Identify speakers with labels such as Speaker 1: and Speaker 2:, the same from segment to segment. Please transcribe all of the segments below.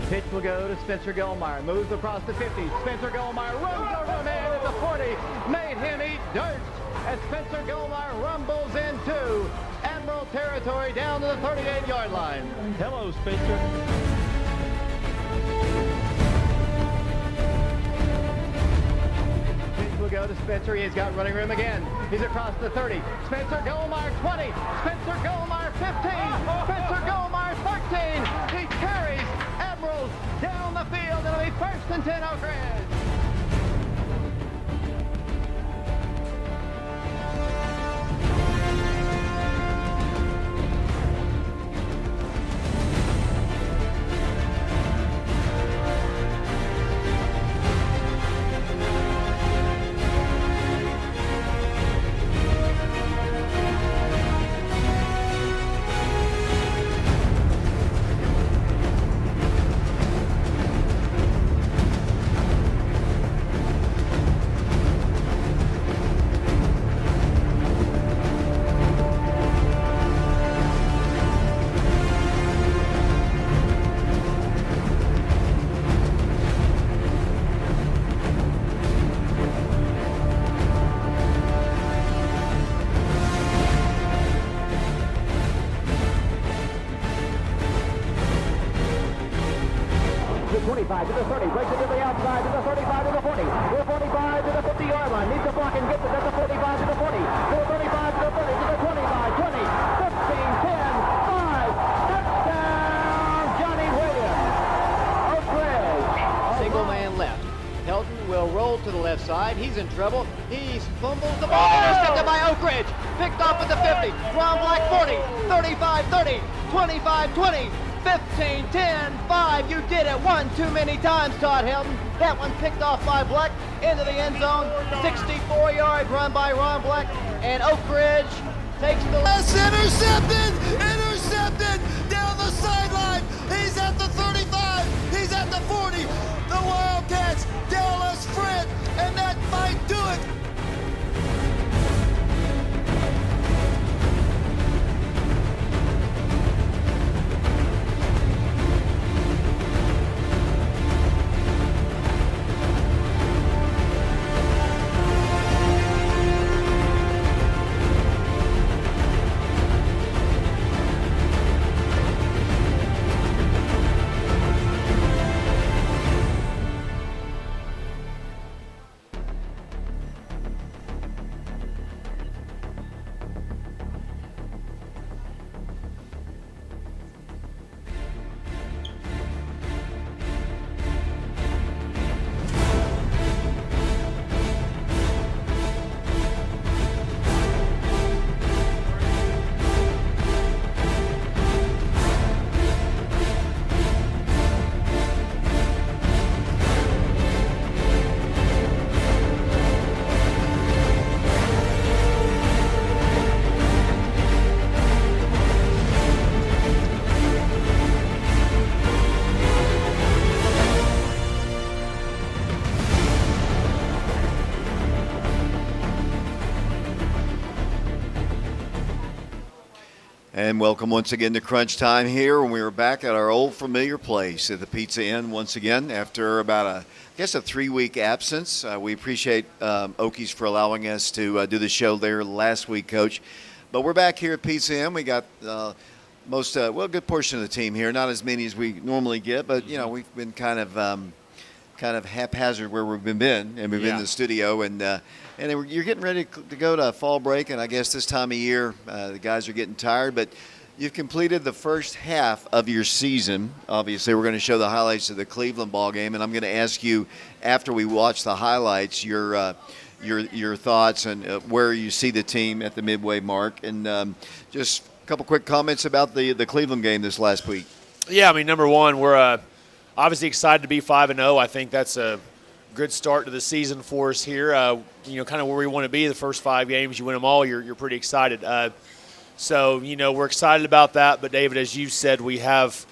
Speaker 1: The pitch will go to Spencer Gilmire. Moves across the 50. Spencer Gilmire runs over a man at the 40. Made him eat dirt as Spencer Gilmire rumbles into Admiral territory down to the 38-yard line.
Speaker 2: Hello, Spencer.
Speaker 1: Will go to Spencer. He's got running room again. He's across the 30. Spencer Gilmire 20. Spencer Gilmire 15. Spencer Gilmire 13. He carries Admirals down the field. It'll be 1st and 10 Oak Ridge. To the 30, breaks it to the outside, to the 35, to the 40, to the 45, to the 50-yard line, needs a block and gets it at the 45, to the 40, to the 35, to the 30, to the 25, 20, 15, 10, 5, touchdown, Johnny Williams, Oak Ridge. Single man left. Helton will roll to the left side. He's in trouble. He fumbles the ball. Intercepted by Oak Ridge. Picked off at the 50. Ron Black 40, 35, 30, 25, 20. 15, 10, 5, you did it one too many times, Todd Helton. That one picked off by Black into the end zone. 64-yard run by Ron Black, and Oak Ridge takes the...
Speaker 3: That's intercepted down the sideline. He's at the 35, he's at the 40. The Wildcats down a sprint, and that might do it.
Speaker 4: And welcome once again to Crunch Time here, when we are back at our old familiar place at the Pizza Inn once again after about a 3-week absence. We appreciate Okies for allowing us to do the show there last week, Coach. But we're back here at Pizza Inn. We got a good portion of the team here, not as many as we normally get, but we've been kind of haphazard where we've been, and we've been in the studio, and you're getting ready to go to fall break, and I guess this time of year the guys are getting tired, but you've completed the first half of your season. Obviously, we're going to show the highlights of the Cleveland ball game, and I'm going to ask you, after we watch the highlights, your thoughts and where you see the team at the midway mark, and just a couple quick comments about the Cleveland game this last week.
Speaker 5: Yeah, I mean, number one, we're obviously excited to be 5-0. I think that's a good start to the season for us here. Kind of where we want to be the first 5 games. You win them all, you're pretty excited. So we're excited about that. But, David, as you said, we have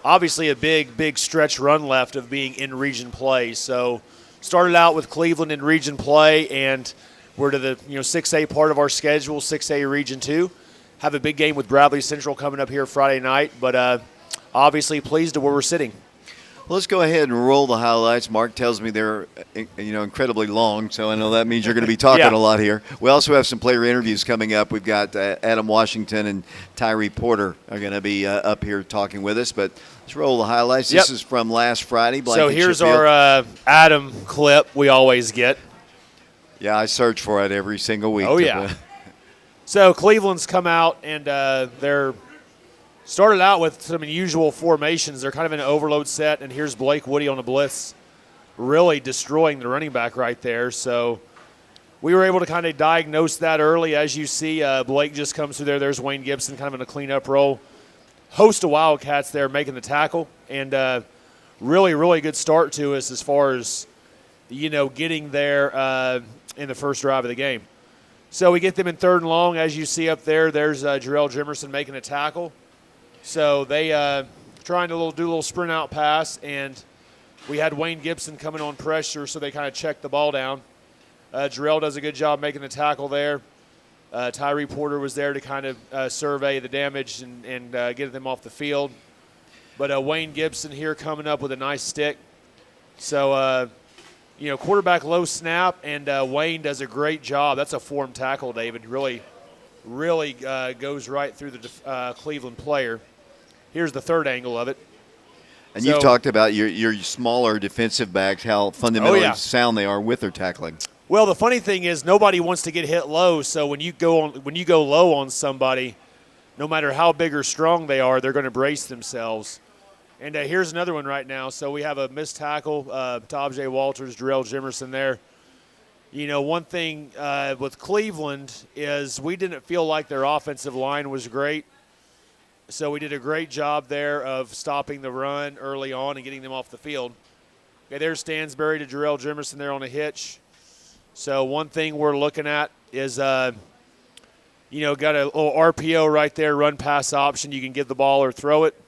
Speaker 5: obviously a big stretch run left of being in region play. So started out with Cleveland in region play, and we're to the 6A part of our schedule, 6A Region 2. Have a big game with Bradley Central coming up here Friday night. But obviously pleased to where we're sitting.
Speaker 4: Well, let's go ahead and roll the highlights. Mark tells me they're incredibly long, so I know that means you're going to be talking
Speaker 5: Yeah.
Speaker 4: a lot here. We also have some player interviews coming up. We've got Adam Washington and Tyree Porter are going to be up here talking with us, but let's roll the highlights.
Speaker 5: Yep.
Speaker 4: This is from last Friday.
Speaker 5: So
Speaker 4: Blanket
Speaker 5: here's
Speaker 4: Sheffield.
Speaker 5: our Adam clip we always get.
Speaker 4: Yeah, I search for it every single week.
Speaker 5: Oh, yeah. So Cleveland's come out, and they're started out with some unusual formations. They're kind of in an overload set, and here's Blake Woody on a blitz, really destroying the running back right there. So we were able to kind of diagnose that early. As you see, Blake just comes through there. There's Wayne Gibson kind of in a cleanup role. Host of Wildcats there making the tackle, and really, really good start to us as far as, getting there in the first drive of the game. So we get them in 3rd and long. As you see up there, there's Jarrell Jimerson making a tackle. So they trying to do a little sprint out pass, and we had Wayne Gibson coming on pressure, so they kind of checked the ball down. Jarrell does a good job making the tackle there. Tyree Porter was there to kind of survey the damage and get them off the field. But Wayne Gibson here coming up with a nice stick. So, quarterback low snap, and Wayne does a great job. That's a form tackle, David. Really goes right through the Cleveland player. Here's the 3rd angle of it.
Speaker 4: And you've talked about your smaller defensive backs, how fundamentally sound they are with their tackling.
Speaker 5: Well, the funny thing is nobody wants to get hit low, so when you go low on somebody, no matter how big or strong they are, they're going to brace themselves. And here's another one right now. So we have a missed tackle, Tajay Walters, Jarrell Jimerson there. One thing with Cleveland is we didn't feel like their offensive line was great. So we did a great job there of stopping the run early on and getting them off the field. Okay, there's Stansbury to Jarrell Jimerson there on a hitch. So one thing we're looking at is, got a little RPO right there, run pass option. You can give the ball or throw it.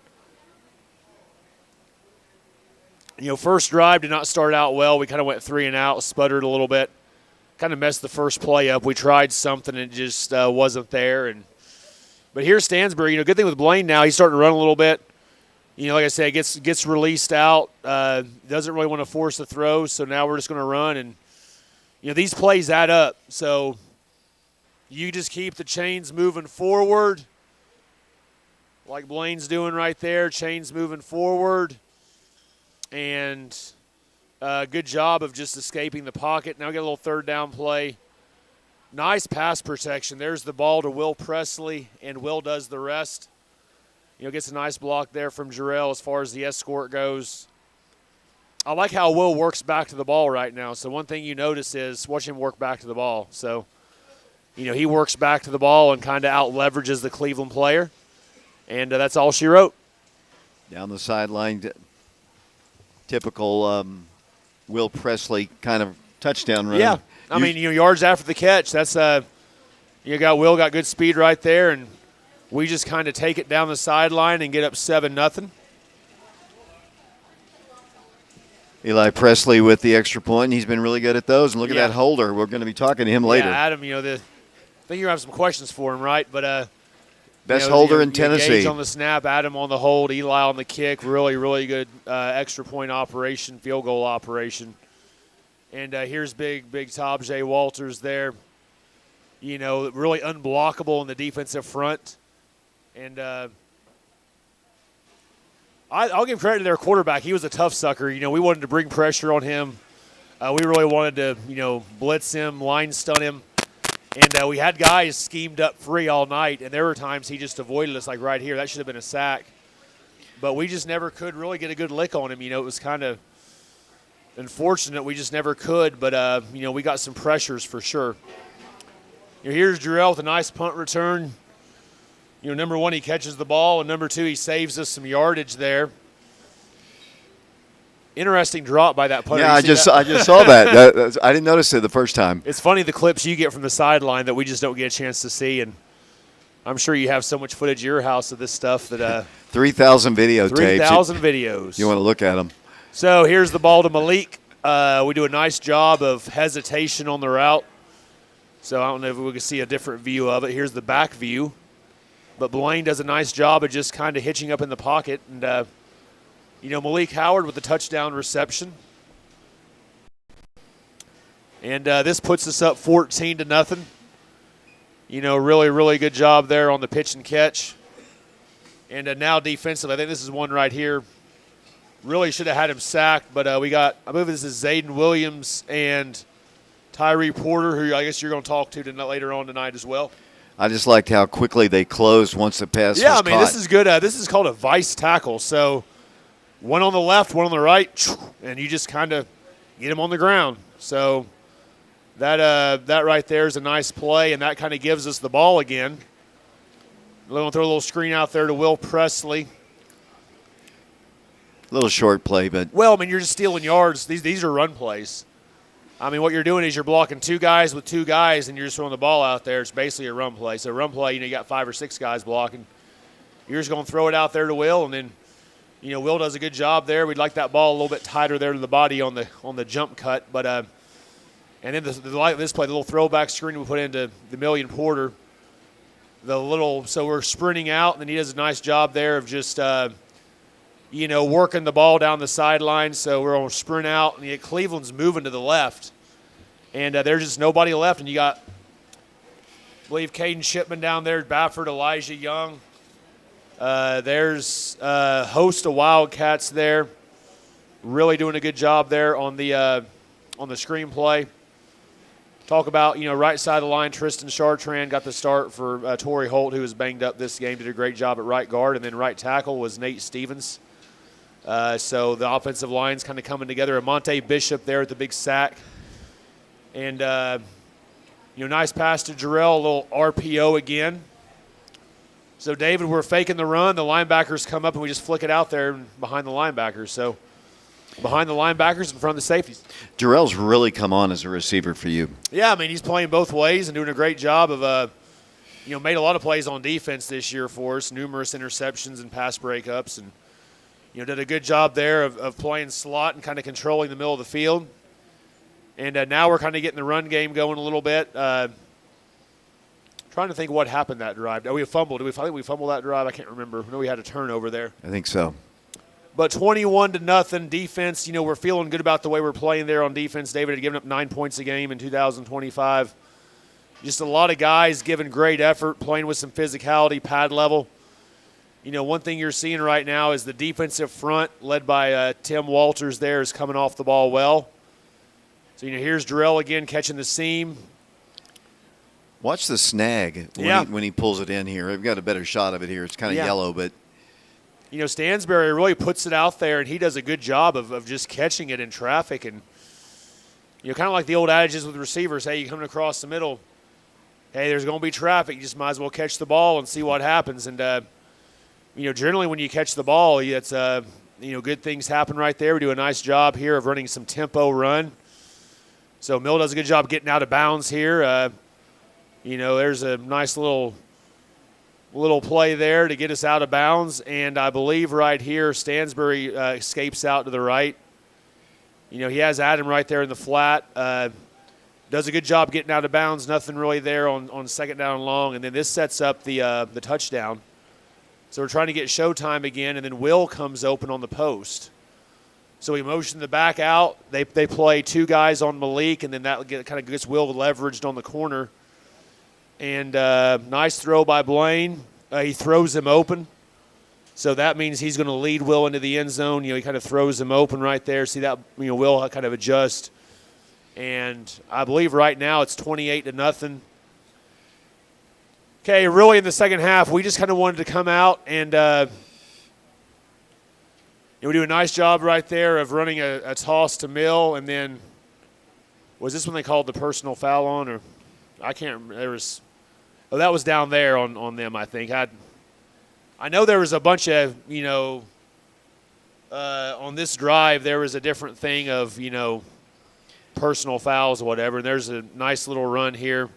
Speaker 5: First drive did not start out well. We kind of went 3 and out, sputtered a little bit, kind of messed the first play up. We tried something and it just wasn't there. But here's Stansbury. Good thing with Blaine now, he's starting to run a little bit. Like I said, gets released out. Doesn't really want to force the throw, so now we're just going to run. And these plays add up. So you just keep the chains moving forward, like Blaine's doing right there. Chains moving forward. And good job of just escaping the pocket. Now we got a little 3rd down play. Nice pass protection. There's the ball to Will Presley, and Will does the rest. Gets a nice block there from Jarrell as far as the escort goes. I like how Will works back to the ball right now. So one thing you notice is watch him work back to the ball. So, he works back to the ball and kind of out-leverages the Cleveland player. And that's all she wrote.
Speaker 4: Down the sideline, typical Will Presley kind of touchdown run.
Speaker 5: Yeah. I mean, yards after the catch. That's Will got good speed right there, and we just kind of take it down the sideline and get up 7-0.
Speaker 4: Eli Presley with the extra point. He's been really good at those. And look at that holder. We're going to be talking to him later.
Speaker 5: Yeah, Adam, I think you're going to have some questions for him, right? But
Speaker 4: best holder in Tennessee.
Speaker 5: Gage on the snap, Adam on the hold, Eli on the kick. Really, really good extra point operation, field goal operation. And here's big Tajay Walters there. Really unblockable in the defensive front. And I'll give credit to their quarterback. He was a tough sucker. We wanted to bring pressure on him. We really wanted to, blitz him, line stun him. And we had guys schemed up free all night, and there were times he just avoided us, like right here. That should have been a sack. But we just never could really get a good lick on him. It was kind of unfortunate. We just never could, but, we got some pressures for sure. Here's Jarrell with a nice punt return. Number 1, he catches the ball, and number 2, he saves us some yardage there. Interesting drop by that punter.
Speaker 4: Yeah, I just saw that. I didn't notice it the first time.
Speaker 5: It's funny the clips you get from the sideline that we just don't get a chance to see, and I'm sure you have so much footage at your house of this stuff that
Speaker 4: 3,000 videotapes.
Speaker 5: 3,000 videos.
Speaker 4: You want to look at them.
Speaker 5: So here's the ball to Malik. We do a nice job of hesitation on the route. So I don't know if we can see a different view of it. Here's the back view. But Blaine does a nice job of just kind of hitching up in the pocket. And, Malik Howard with the touchdown reception. And this puts us up 14-0. Really, really good job there on the pitch and catch. And now defensively, I think this is one right here. Really should have had him sacked, but I believe this is Zayden Williams and Tyree Porter, who I guess you're going to talk to later on tonight as well.
Speaker 4: I just liked how quickly they closed once the pass was caught.
Speaker 5: This is good. This is called a vice tackle. So one on the left, one on the right, and you just kind of get him on the ground. So that right there is a nice play, and that kind of gives us the ball again. We're going to throw a little screen out there to Will Presley.
Speaker 4: A little short play, but
Speaker 5: you're just stealing yards. These are run plays. What you're doing is you're blocking two guys with two guys, and you're just throwing the ball out there. It's basically a run play. So run play, you got 5 or 6 guys blocking. You're just going to throw it out there to Will, and then, Will does a good job there. We'd like that ball a little bit tighter there to the body on the jump cut. But and then this play, the little throwback screen we put into the Million Porter. So we're sprinting out, and then he does a nice job there of just working the ball down the sideline. So we're going to sprint out, and Cleveland's moving to the left. And there's just nobody left. And you got, I believe, Caden Shipman down there, Baffert, Elijah Young. There's a host of Wildcats there. Really doing a good job there on the screenplay. Talk about, right side of the line, Tristan Chartrand got the start for Torrey Holt, who was banged up this game, did a great job at right guard. And then right tackle was Nate Stevens. So the offensive line's kind of coming together. Monte Bishop there at the big sack. And, nice pass to Jarrell, a little RPO again. So, David, we're faking the run. The linebackers come up, and we just flick it out there behind the linebackers. So, behind the linebackers in front of the safeties.
Speaker 4: Jarrell's really come on as a receiver for you.
Speaker 5: Yeah, he's playing both ways and doing a great job of, made a lot of plays on defense this year for us, numerous interceptions and pass breakups. And, did a good job there of playing slot and kind of controlling the middle of the field. And now we're kind of getting the run game going a little bit. Trying to think what happened that drive. We fumbled. I think we fumbled that drive. I can't remember. I know we had a turnover there.
Speaker 4: I think so.
Speaker 5: But 21-0 defense. We're feeling good about the way we're playing there on defense. David had given up 9 points a game in 2025. Just a lot of guys giving great effort, playing with some physicality, pad level. One thing you're seeing right now is the defensive front, led by Tim Walters there, is coming off the ball well. So, here's Jarrell again catching the seam.
Speaker 4: Watch the snag when he pulls it in here. I've got a better shot of it here. It's kind of yellow, but.
Speaker 5: Stansbury really puts it out there, and he does a good job of just catching it in traffic. And, kind of like the old adages with receivers, hey, you coming across the middle, hey, there's going to be traffic. You just might as well catch the ball and see what happens. And, generally when you catch the ball, it's, good things happen right there. We do a nice job here of running some tempo run. So Mill does a good job getting out of bounds here. There's a nice little play there to get us out of bounds. And I believe right here Stansbury escapes out to the right. He has Adam right there in the flat. Does a good job getting out of bounds. Nothing really there on second down and long. And then this sets up the touchdown. So we're trying to get showtime again. And then Will comes open on the post. So we motion the back out. They play 2 guys on Malik, and then that kind of gets Will leveraged on the corner. And nice throw by Blaine. He throws him open. So that means he's going to lead Will into the end zone. He kind of throws him open right there. See that? Will kind of adjust. And I believe right now it's 28-0. Okay, really in the second half, we just kind of wanted to come out and we do a nice job right there of running a toss to Mill, and then was this when they called the personal foul on, or I can't remember. That was down there on them, I think. I know there was a bunch of, on this drive there was a different thing of, personal fouls or whatever, and there's a nice little run here.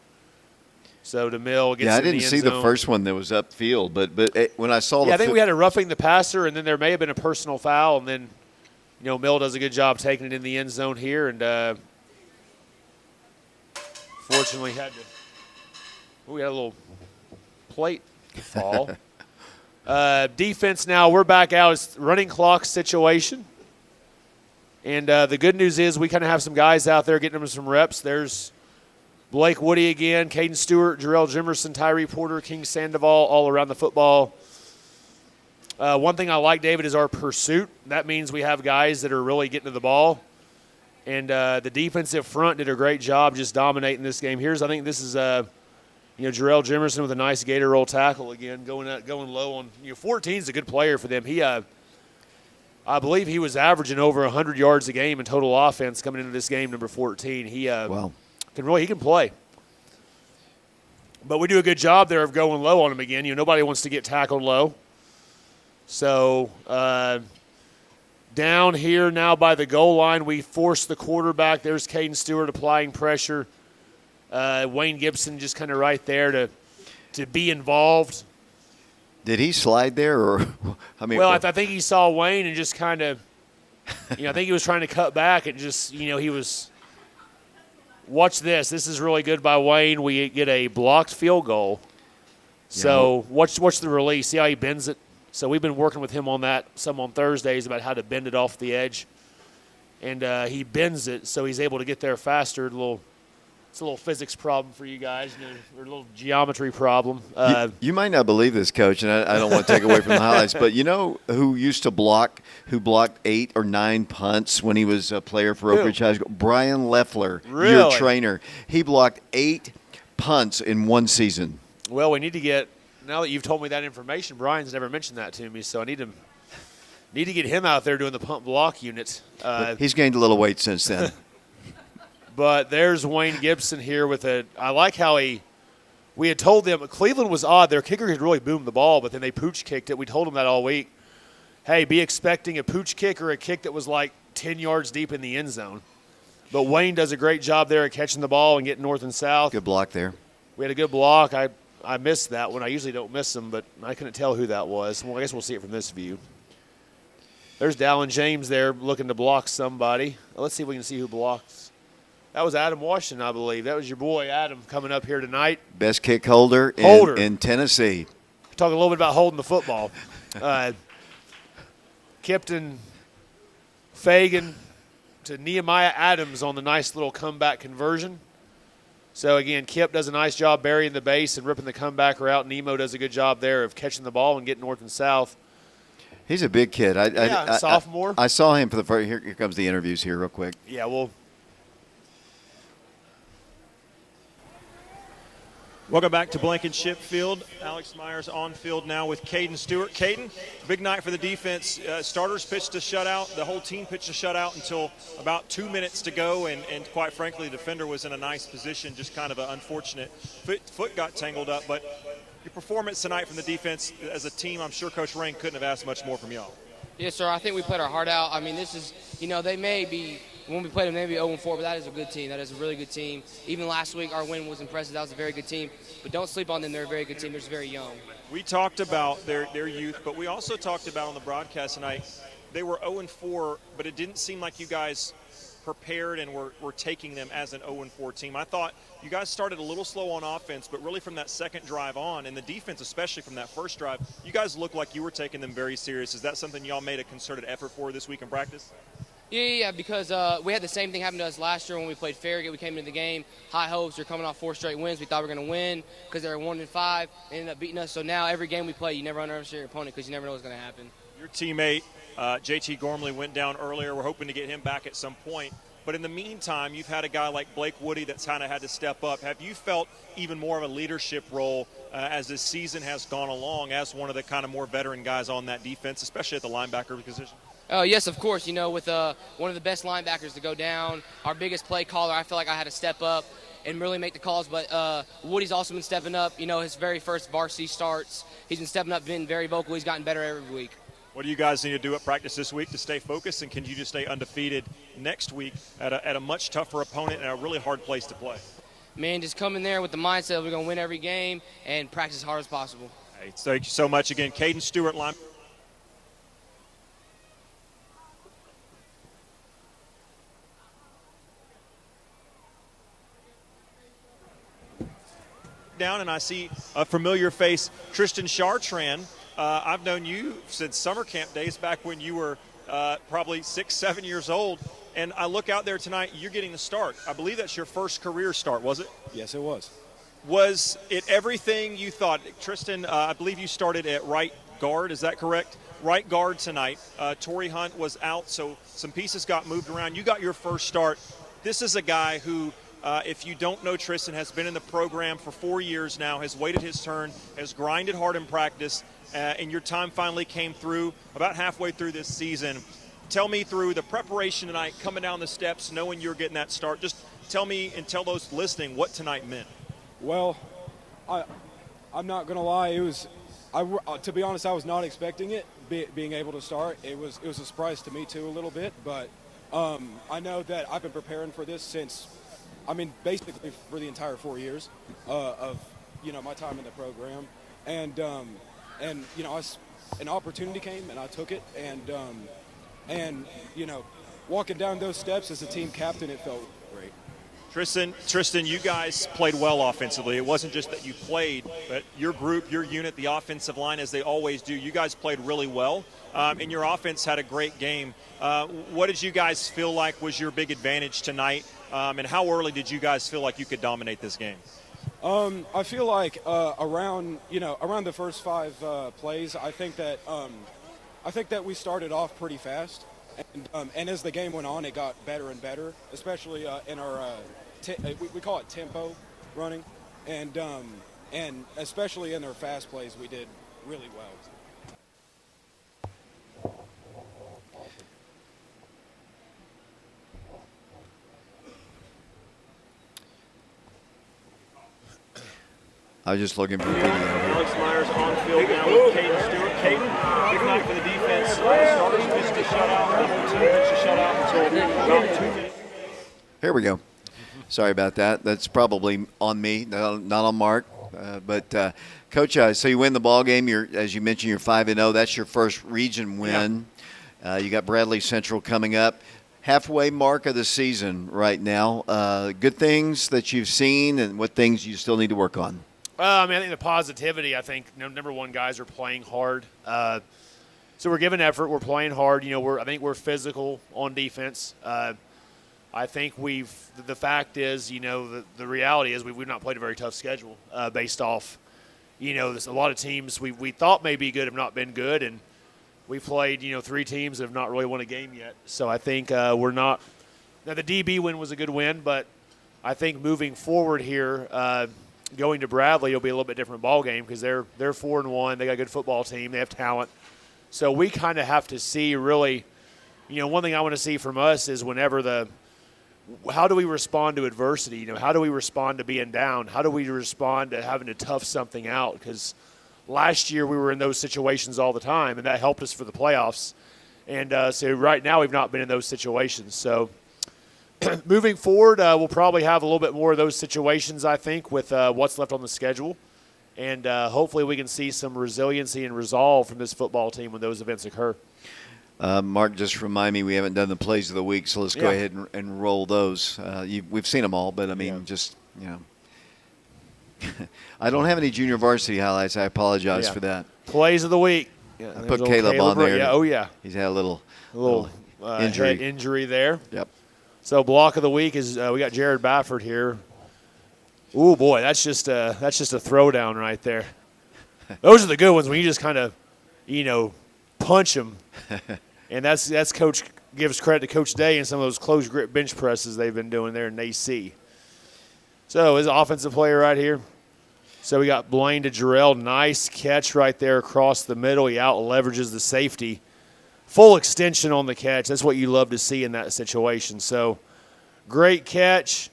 Speaker 5: So DeMille gets in the end zone.
Speaker 4: I didn't see the first one that was upfield, but when I saw
Speaker 5: I think we had a roughing the passer, and then there may have been a personal foul, and then, Mill does a good job taking it in the end zone here, and fortunately we had a little plate fall. Defense now, we're back out. It's running clock situation. And the good news is we kind of have some guys out there getting them some reps. There's Blake Woody again, Caden Stewart, Jarrell Jimerson, Tyree Porter, King Sandoval, all around the football. One thing I like, David, is our pursuit. That means we have guys that are really getting to the ball. And the defensive front did a great job just dominating this game. I think this is Jarrell Jimerson with a nice gator roll tackle again, going low on. 14 is a good player for them. I believe he was averaging over 100 yards a game in total offense coming into this game. Number 14, he can play. But we do a good job there of going low on him again. Nobody wants to get tackled low. So down here now by the goal line, we force the quarterback. There's Caden Stewart applying pressure. Wayne Gibson just kind of right there to be involved.
Speaker 4: Did he slide there, or
Speaker 5: I think he saw Wayne and just kind of, I think he was trying to cut back and just, he was. Watch this. This is really good by Wayne. We get a blocked field goal. So watch the release. See how he bends it. So we've been working with him on that some on Thursdays about how to bend it off the edge, and he bends it so he's able to get there faster. It's a little physics problem for you guys, or a little geometry problem.
Speaker 4: You might not believe this, Coach, and I don't want to take away from the highlights, but who used to blocked 8 or 9 punts when he was a player for Oak Ridge High School? Brian Leffler, your trainer. He blocked 8 punts in one season.
Speaker 5: Well, we need to get, now that you've told me that information, Brian's never mentioned that to me, so I need to get him out there doing the punt block unit.
Speaker 4: He's gained a little weight since then.
Speaker 5: But there's Wayne Gibson here I like how we had told them, Cleveland was odd. Their kicker could really boom the ball, but then they pooch kicked it. We told them that all week. Hey, be expecting a pooch kick or a kick that was like 10 yards deep in the end zone. But Wayne does a great job there at catching the ball and getting north and south.
Speaker 4: Good block there.
Speaker 5: We had a good block. I missed that one. I usually don't miss them, but I couldn't tell who that was. Well, I guess we'll see it from this view. There's Dallin James there looking to block somebody. Let's see if we can see who blocks. That was Adam Washington, I believe. That was your boy Adam coming up here tonight.
Speaker 4: Best kick holder. In Tennessee.
Speaker 5: Talk a little bit about holding the football. Kipton Fagan to Nehemiah Adams on the nice little comeback conversion. So, again, Kip does a nice job burying the base and ripping the comeback route. Nemo does a good job there of catching the ball and getting north and south.
Speaker 4: He's a big kid.
Speaker 5: Sophomore.
Speaker 4: I saw him for the first. Here comes the interviews here real quick.
Speaker 5: Yeah, well.
Speaker 2: Welcome back to Blankenship Field. Alex Myers on field now with Caden Stewart. Caden, big night for the defense. Starters pitched a shutout. The whole team pitched a shutout until about 2 minutes to go, and quite frankly, the defender was in a nice position, just kind of an unfortunate foot got tangled up. But your performance tonight from the defense as a team, I'm sure Coach Rain couldn't have asked much more from y'all.
Speaker 6: Yes, sir. I think we played our heart out. I mean, this is, they may be, when we played them, they may be 0-4, but that is a good team. That is a really good team. Even last week, our win was impressive. That was a very good team. But don't sleep on them. They're a very good team. They're just very young.
Speaker 2: We talked about their youth, but we also talked about on the broadcast tonight, they were 0-4, but it didn't seem like you guys prepared and were taking them as an 0-4 team. I thought you guys started a little slow on offense, but really from that second drive on, and the defense especially from that first drive, you guys looked like you were taking them very serious. Is that something y'all made a concerted effort for this week in practice?
Speaker 6: Yeah, because we had the same thing happen to us last year when we played Farragut. We came into the game, high hopes. They're coming off 4 straight wins. We thought we were going to win because they were 1-5. They ended up beating us. So now every game we play, you never underestimate your opponent because you never know what's going to happen.
Speaker 2: Your teammate, JT Gormley, went down earlier. We're hoping to get him back at some point. But in the meantime, you've had a guy like Blake Woody that's kind of had to step up. Have you felt even more of a leadership role as this season has gone along as one of the kind of more veteran guys on that defense, especially at the linebacker position?
Speaker 6: Yes, of course. With one of the best linebackers to go down, our biggest play caller, I feel like I had to step up and really make the calls. But Woody's also been stepping up. His very first varsity starts. He's been stepping up, been very vocal. He's gotten better every week.
Speaker 2: What do you guys need to do at practice this week to stay focused, and can you just stay undefeated next week at a much tougher opponent and a really hard place to play?
Speaker 6: Man, just come in there with the mindset we're going to win every game and practice as hard as possible.
Speaker 2: Hey, thank you so much again. Caden Stewart, line. Down, and I see a familiar face, Tristan Chartrand. I've known you since summer camp days, back when you were probably 6, 7 years old. And I look out there tonight, you're getting the start. I believe that's your first career start, was it?
Speaker 7: Yes, it was.
Speaker 2: Was it everything you thought? Tristan, I believe you started at right guard. Is that correct? Right guard tonight. Torrey Hunt was out, so some pieces got moved around. You got your first start. This is a guy who, if you don't know Tristan, has been in the program for 4 years now, has waited his turn, has grinded hard in practice, and your time finally came through about halfway through this season. Tell me through the preparation tonight, coming down the steps, knowing you're getting that start. Just tell me and tell those listening what tonight meant.
Speaker 7: Well, I'm not going to lie. It was, to be honest, I was not expecting it, being able to start. It was a surprise to me, too, a little bit. But I know that I've been preparing for this since, basically for the entire 4 years of, my time in the program. And an opportunity came, and I took it. And walking down those steps as a team captain, it felt great.
Speaker 2: Tristan, you guys played well offensively. It wasn't just that you played, but your group, your unit, the offensive line, as they always do, you guys played really well, and your offense had a great game. What did you guys feel like was your big advantage tonight, and how early did you guys feel like you could dominate this game?
Speaker 7: I feel like around the first 5 plays, I think that we started off pretty fast, and as the game went on, it got better and better, especially in our we call it tempo running, and especially in our fast plays, we did really well.
Speaker 4: I was just looking for video.
Speaker 2: Alex Myers on field now with Caden Stewart. Caden, big night for the defense. Starters pitched a shutout. The whole team pitched a shutout until about 2 minutes.
Speaker 4: Here we go. Sorry about that. That's probably on me, not on Mark. But Coach, so you win the ball game. As you mentioned, you're 5-0. That's your first region win. Yeah. You got Bradley Central coming up. Halfway mark of the season right now. Good things that you've seen, and what things you still need to work on.
Speaker 5: I think the positivity, number one, guys are playing hard. So we're giving effort. We're playing hard. I think we're physical on defense. I think the fact is, the reality is we've not played a very tough schedule based off, there's a lot of teams we thought may be good have not been good, and we played, 3 teams that have not really won a game yet. So I think we're not – now the DB win was a good win, but I think moving forward here, going to Bradley will be a little bit different ball game because they're 4-1. They got a good football team. They have talent. So we kind of have to see really, one thing I want to see from us is how do we respond to adversity? How do we respond to being down? How do we respond to having to tough something out? Because last year we were in those situations all the time, and that helped us for the playoffs. And so right now we've not been in those situations. So moving forward, we'll probably have a little bit more of those situations, I think, with what's left on the schedule. And hopefully we can see some resiliency and resolve from this football team when those events occur.
Speaker 4: Mark, just remind me, we haven't done the plays of the week, so let's go ahead and roll those. We've seen them all, but, I don't have any junior varsity highlights. I apologize for that.
Speaker 5: Plays of the week.
Speaker 4: Yeah, I put Caleb on there.
Speaker 5: Yeah, oh, yeah.
Speaker 4: He's had a little
Speaker 5: injury. Head injury there.
Speaker 4: Yep.
Speaker 5: So block of the week is we got Jared Baffert here. Ooh, boy, that's just a throwdown right there. Those are the good ones when you just kind of, punch them. And that's Coach gives credit to Coach Day and some of those close grip bench presses they've been doing there in AC. So his offensive player right here. So we got Blaine to Jarrell. Nice catch right there across the middle. He out leverages the safety. Full extension on the catch. That's what you love to see in that situation. So great catch.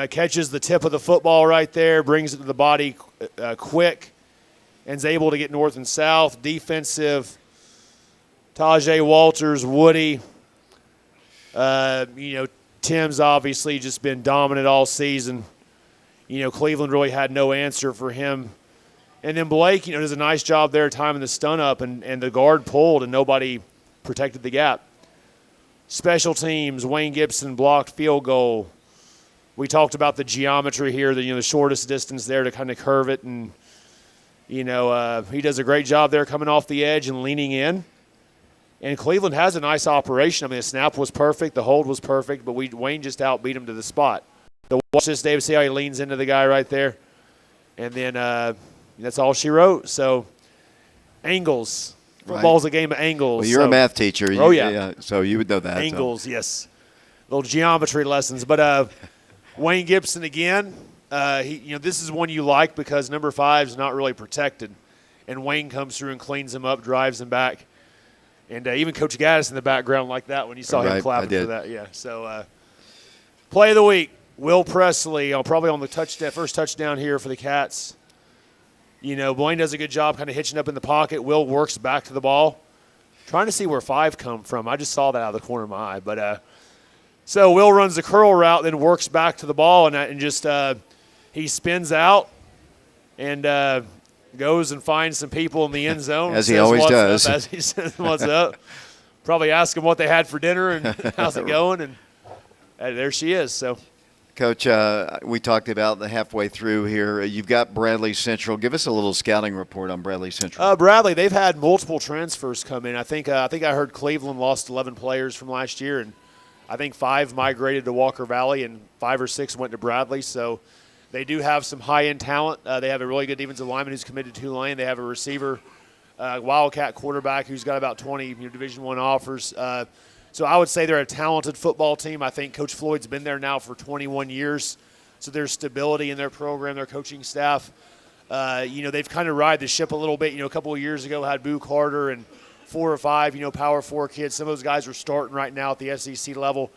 Speaker 5: Catches the tip of the football right there, brings it to the body quick, and is able to get north and south. Defensive. Tajay Walters, Woody. Tim's obviously just been dominant all season. Cleveland really had no answer for him. And then Blake, does a nice job there timing the stun up, and the guard pulled and nobody protected the gap. Special teams, Wayne Gibson blocked field goal. We talked about the geometry here, the shortest distance there to kind of curve it and He does a great job there coming off the edge and leaning in. And Cleveland has a nice operation. I mean, the snap was perfect, the hold was perfect, but Wayne just outbeat him to the spot. Watch this, Dave. See how he leans into the guy right there? And then that's all she wrote. So, angles. Football's a game of angles.
Speaker 4: Well, you're a math teacher. So you would know that.
Speaker 5: Angles, yes. Little geometry lessons. But Wayne Gibson again. This is one you like because number 5 is not really protected. And Wayne comes through and cleans him up, drives him back. And even Coach Gaddis in the background like that when you saw him clapping for that. Yeah. So, play of the week, Will Presley, probably on the first touchdown here for the Cats. Blaine does a good job kind of hitching up in the pocket. Will works back to the ball. Trying to see where 5 come from. I just saw that out of the corner of my eye. But so Will runs the curl route, then works back to the ball, and just he spins out and goes and finds some people in the end zone.
Speaker 4: As he always does.
Speaker 5: As he says, what's up. Probably ask them what they had for dinner and how's it going. And there she is. So,
Speaker 4: Coach, we talked about the halfway through here. You've got Bradley Central. Give us a little scouting report on Bradley Central.
Speaker 5: Bradley, they've had multiple transfers come in. I think I heard Cleveland lost 11 players from last year, and I think 5 migrated to Walker Valley and 5 or 6 went to Bradley. So they do have some high-end talent. They have a really good defensive lineman who's committed to Tulane. They have a receiver, Wildcat quarterback who's got about 20 Division I offers. So I would say they're a talented football team. I think Coach Floyd's been there now for 21 years. So there's stability in their program, their coaching staff. They've kind of ride the ship a little bit. A couple of years ago had Boo Carter and 4 or 5, Power 4 kids. Some of those guys are starting right now at the SEC level.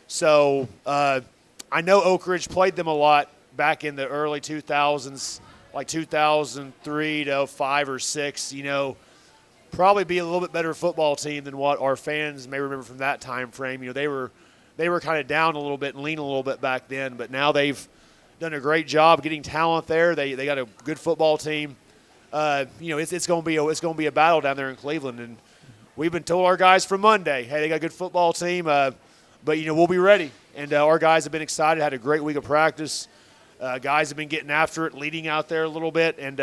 Speaker 5: So I know Oak Ridge played them a lot back in the early 2000s, like 2003 to 5 or 6, probably be a little bit better football team than what our fans may remember from that time frame. They were kind of down a little bit and lean a little bit back then, but now they've done a great job getting talent there. They got a good football team. It's going to be a battle down there in Cleveland, and we've been told our guys from Monday, hey, they got a good football team, but we'll be ready. And our guys have been excited. Had a great week of practice. Guys have been getting after it, leading out there a little bit, and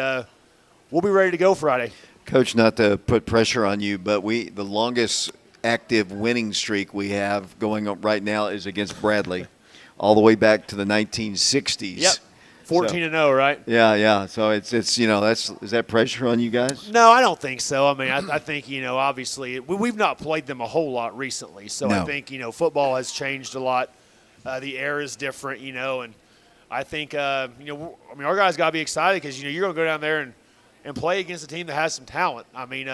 Speaker 5: we'll be ready to go Friday.
Speaker 4: Coach, not to put pressure on you, but the longest active winning streak we have going on right now is against Bradley, all the way back to the 1960s.
Speaker 5: Yep, 14-0, right?
Speaker 4: Yeah. So it's is that pressure on you guys?
Speaker 5: No, I don't think so. I mean, I think obviously we've not played them a whole lot recently, so no. I think football has changed a lot. The era is different, and I think our guys got to be excited because you're going to go down there and play against a team that has some talent. I mean,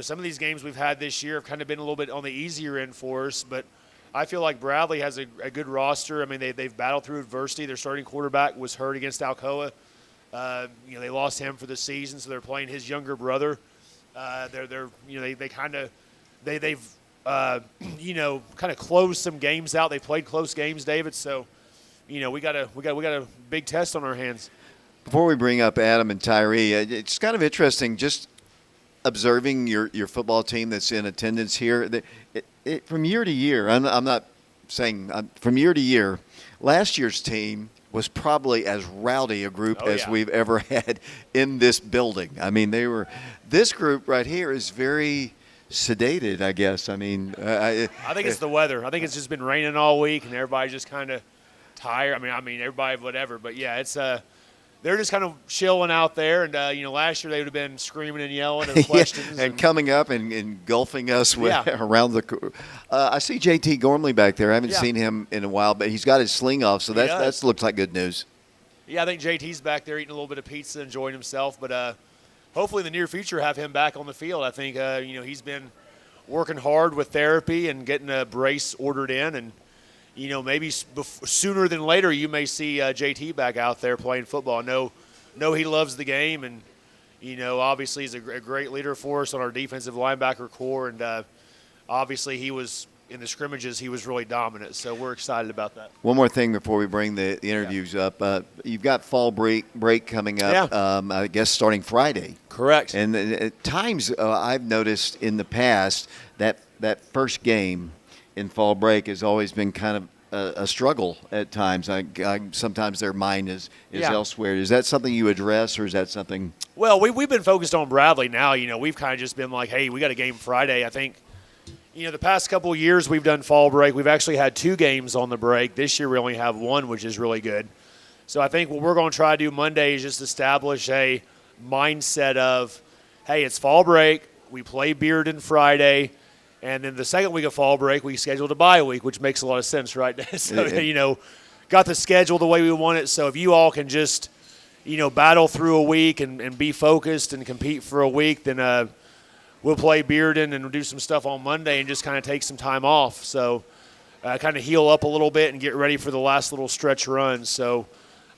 Speaker 5: some of these games we've had this year have kind of been a little bit on the easier end for us, but I feel like Bradley has a good roster. I mean, they've battled through adversity. Their starting quarterback was hurt against Alcoa. They lost him for the season, so they're playing his younger brother. They've kind of closed some games out. They played close games, David. So, we got a big test on our hands.
Speaker 4: Before we bring up Adam and Tyree, it's kind of interesting just observing your football team that's in attendance here. From year to year, I'm not saying from year to year, last year's team was probably as rowdy a group as we've ever had in this building. I mean, this group right here is very sedated, I guess. I mean,
Speaker 5: I think it's the weather. I think it's just been raining all week and everybody's just kind of tired. I mean, everybody, whatever. But, yeah, it's they're just kind of chilling out there. And, last year they would have been screaming and yelling and questions.
Speaker 4: and coming up and engulfing us around the I see JT Gormley back there. I haven't seen him in a while, but he's got his sling off, so that looks like good news.
Speaker 5: Yeah, I think JT's back there eating a little bit of pizza, enjoying himself. But hopefully in the near future have him back on the field. I think, he's been working hard with therapy and getting a brace ordered in. And, maybe sooner than later you may see JT back out there playing football. I know he loves the game, and, obviously he's a great leader for us on our defensive linebacker core. And obviously he was in the scrimmages, he was really dominant. So we're excited about that.
Speaker 4: One more thing before we bring the interviews up. You've got fall break coming up, I guess starting Friday.
Speaker 5: Correct.
Speaker 4: And at times I've noticed in the past that first game in fall break has always been kind of a struggle at times. Sometimes their mind is
Speaker 5: Yeah.
Speaker 4: elsewhere. Is that something you address, or is that something?
Speaker 5: Well, we've been focused on Bradley now. We've kind of just been like, hey, we got a game Friday. I think, the past couple of years we've done fall break. We've actually had 2 games on the break. This year we only have 1, which is really good. So I think what we're going to try to do Monday is just establish a mindset of, hey, it's fall break. We play Bearden Friday. And then the second week of fall break, we scheduled a bye week, which makes a lot of sense, right? So, got the schedule the way we want it. So if you all can just, battle through a week and be focused and compete for a week, then we'll play Bearden and do some stuff on Monday and just kind of take some time off. So kind of heal up a little bit and get ready for the last little stretch run. So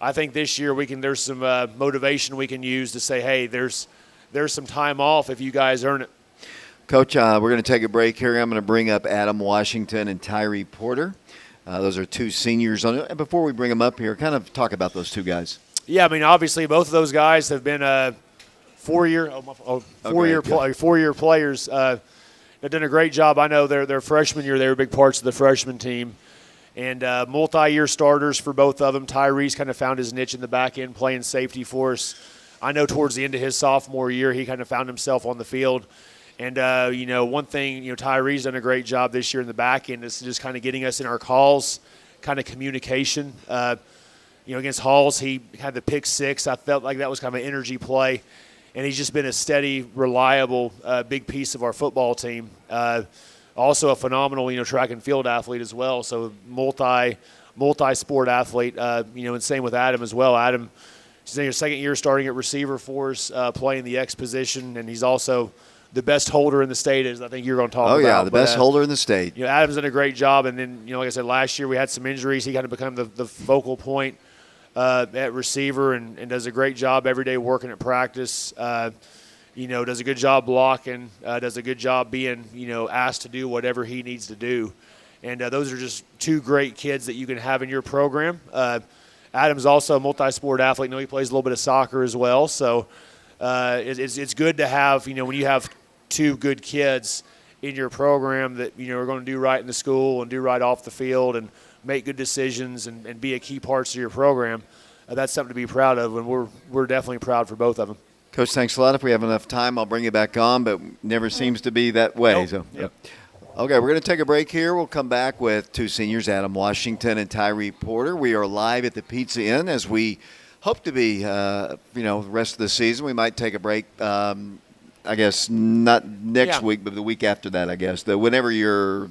Speaker 5: I think this year there's some motivation we can use to say, hey, there's some time off if you guys earn it.
Speaker 4: Coach, we're going to take a break here. I'm going to bring up Adam Washington and Tyree Porter. Those are 2 seniors. And before we bring them up here, kind of talk about those 2 guys.
Speaker 5: Yeah, obviously both of those guys have been four-year players. They've done a great job. I know their freshman year, they were big parts of the freshman team. And multi-year starters for both of them. Tyree's kind of found his niche in the back end playing safety for us. I know towards the end of his sophomore year, he kind of found himself on the field. And, one thing, Tyree's done a great job this year in the back end is just kind of getting us in our calls, kind of communication. Against Halls, he had the pick 6. I felt like that was kind of an energy play. And he's just been a steady, reliable, big piece of our football team. Also a phenomenal, track and field athlete as well. So multi-sport athlete, and same with Adam as well. Adam, he's in his second year starting at receiver for us, playing the X position, and he's also the best holder in the state, as I think you're going to talk about.
Speaker 4: Oh, yeah, the best holder in the state.
Speaker 5: Adam's done a great job. And then, like I said, last year we had some injuries. He kind of became the focal point at receiver and does a great job every day working at practice. Does a good job blocking, does a good job being, asked to do whatever he needs to do. And those are just 2 great kids that you can have in your program. Adam's also a multi-sport athlete. He plays a little bit of soccer as well. So it's good to have, when you have 2 good kids in your program that, are going to do right in the school and do right off the field and make good decisions and be a key parts of your program. That's something to be proud of, and we're definitely proud for both of them.
Speaker 4: Coach, thanks a lot. If we have enough time, I'll bring you back on, but never seems to be that way.
Speaker 5: Nope.
Speaker 4: So,
Speaker 5: Yep.
Speaker 4: Okay, we're going to take a break here. We'll come back with 2 seniors, Adam Washington and Tyree Porter. We are live at the Pizza Inn as we hope to be, the rest of the season. We might take a break, I guess, not next week, but the week after that, I guess. Whenever you're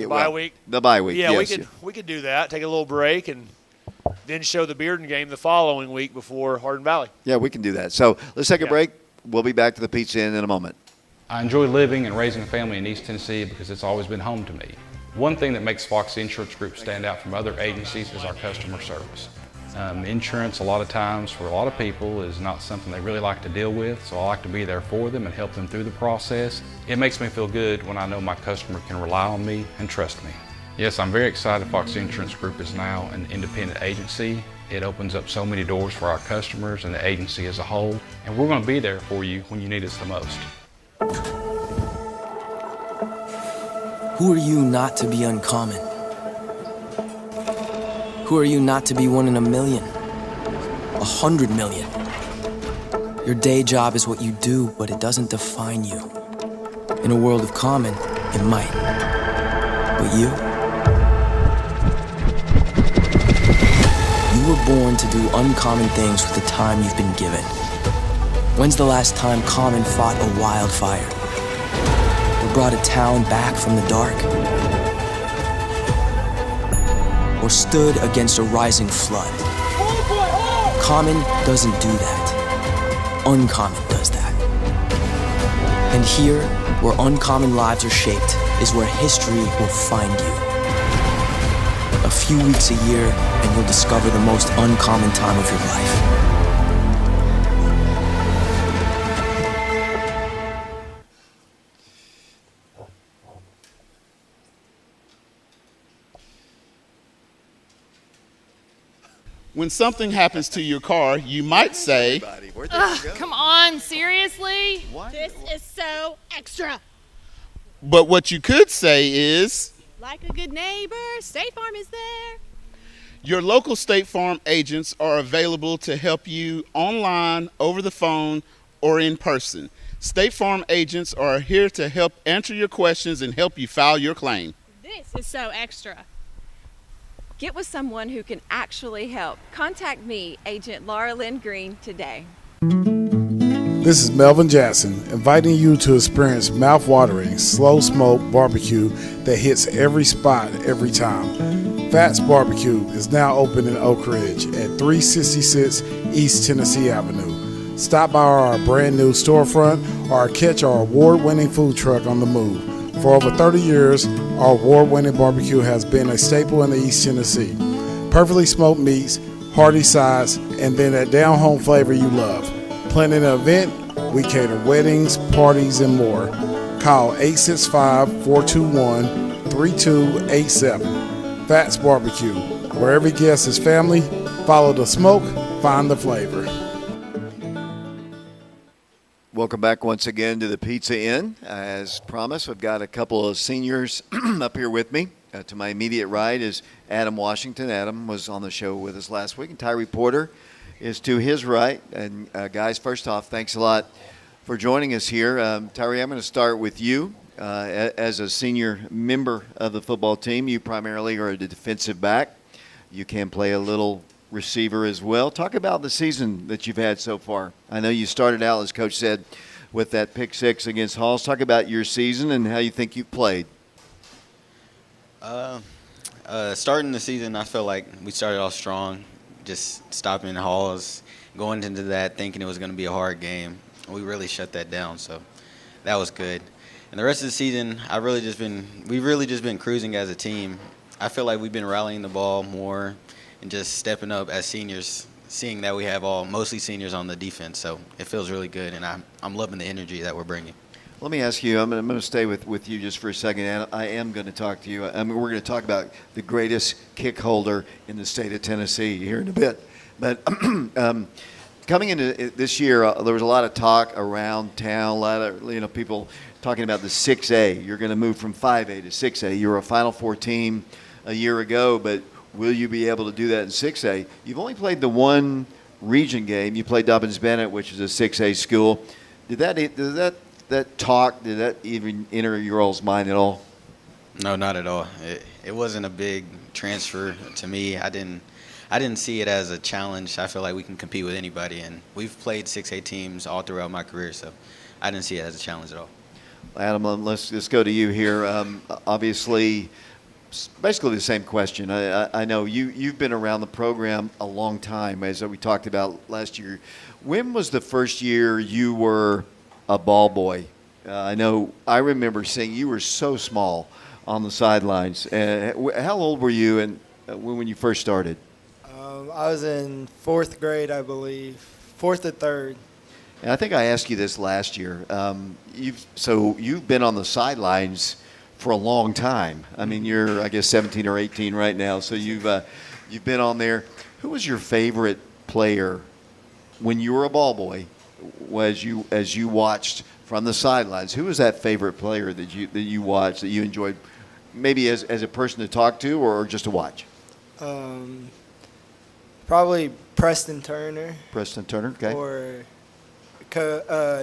Speaker 5: Bye week.
Speaker 4: The bye week,
Speaker 5: yeah,
Speaker 4: yes.
Speaker 5: we could do that. Take a little break and then show the Bearden game the following week before Hardin Valley.
Speaker 4: Yeah, we can do that. So let's take a break. We'll be back to the Pizza Inn in a moment.
Speaker 8: I enjoy living and raising a family in East Tennessee because it's always been home to me. One thing that makes Fox Insurance Group stand out from other agencies is our customer service. Insurance, a lot of times, for a lot of people, is not something they really like to deal with, so I like to be there for them and help them through the process. It makes me feel good when I know my customer can rely on me and trust me. Yes, I'm very excited Fox Insurance Group is now an independent agency. It opens up so many doors for our customers and the agency as a whole, and we're going to be there for you when you need us the most.
Speaker 9: Who are you not to be uncommon? Who are you not to be 1 in a million? 100 million? Your day job is what you do, but it doesn't define you. In a world of common, it might. But you? You were born to do uncommon things with the time you've been given. When's the last time Common fought a wildfire? Or brought a town back from the dark? Or stood against a rising flood? Common doesn't do that. Uncommon does that. And here, where uncommon lives are shaped, is where history will find you. A few weeks a year, and you'll discover the most uncommon time of your life.
Speaker 10: When something happens to your car, you might say,
Speaker 11: Come on, seriously?
Speaker 10: What?
Speaker 11: This is so extra.
Speaker 10: But what you could say is,
Speaker 11: Like a good neighbor, State Farm is there.
Speaker 10: Your local State Farm agents are available to help you online, over the phone, or in person. State Farm agents are here to help answer your questions and help you file your claim.
Speaker 11: This is so extra.
Speaker 12: Get with someone who can actually help. Contact me, Agent Laura Lynn Green, today.
Speaker 13: This is Melvin Jackson, inviting you to experience mouth-watering, slow-smoke barbecue that hits every spot every time. Fats Barbecue is now open in Oak Ridge at 366 East Tennessee Avenue. Stop by our brand new storefront or catch our award-winning food truck on the move. For over 30 years, our award-winning barbecue has been a staple in the East Tennessee. Perfectly smoked meats, hearty sides, and then that down-home flavor you love. Planning an event, we cater weddings, parties, and more. Call 865-421-3287. Fats Barbecue, where every guest is family. Follow the smoke, find the flavor.
Speaker 4: Welcome back once again to the Pizza Inn. As promised, we've got a couple of seniors up here with me. To my immediate right is Adam Washington. Adam was on the show with us last week, and Tyree Porter is to his right. And guys, first off, thanks a lot for joining us here. Tyree, I'm going to start with you. As a senior member of the football team, you primarily are a defensive back. You can play a little receiver as well. Talk about the season that you've had so far. I know you started out, as Coach said, with that pick six against Halls. Talk about your season and how you think you've played.
Speaker 14: Starting the season, I feel like we started off strong, just stopping Halls, going into that thinking it was going to be a hard game. We really shut that down, so that was good. And the rest of the season, we've really just been cruising as a team. I feel like we've been rallying the ball more and just stepping up as seniors, seeing that we have mostly seniors on the defense. So it feels really good, and I'm loving the energy that we're bringing.
Speaker 4: Let me ask you, I'm going to stay with you just for a second, and I am going to talk to you. We're going to talk about the greatest kick holder in the state of Tennessee here in a bit. But coming into this year, there was a lot of talk around town, a lot of people talking about the 6A. You're going to move from 5A to 6A. You were a Final Four team a year ago, but will you be able to do that in 6A? You've only played the one region game. You played Dobbins-Bennett, which is a 6A school. Did that even enter your all's mind at all?
Speaker 14: No, not at all. It wasn't a big transfer to me. I didn't see it as a challenge. I feel like we can compete with anybody, and we've played 6A teams all throughout my career, so I didn't see it as a challenge at all.
Speaker 4: Adam, let's go to you here. Obviously, basically the same question. I know you've been around the program a long time, as we talked about last year. When was the first year you were a ball boy? I remember seeing you were so small on the sidelines. How old were you when you first started?
Speaker 15: I was in fourth grade, I believe, fourth or third.
Speaker 4: And I think I asked you this last year. You've been on the sidelines for a long time. I mean, you're, I guess, 17 or 18 right now. So you've been on there. Who was your favorite player when you were a ball boy? As you watched from the sidelines, who was that favorite player that you watched, that you enjoyed, maybe as a person to talk to or just to watch?
Speaker 15: Probably Preston Turner.
Speaker 4: Preston Turner, okay.
Speaker 15: Or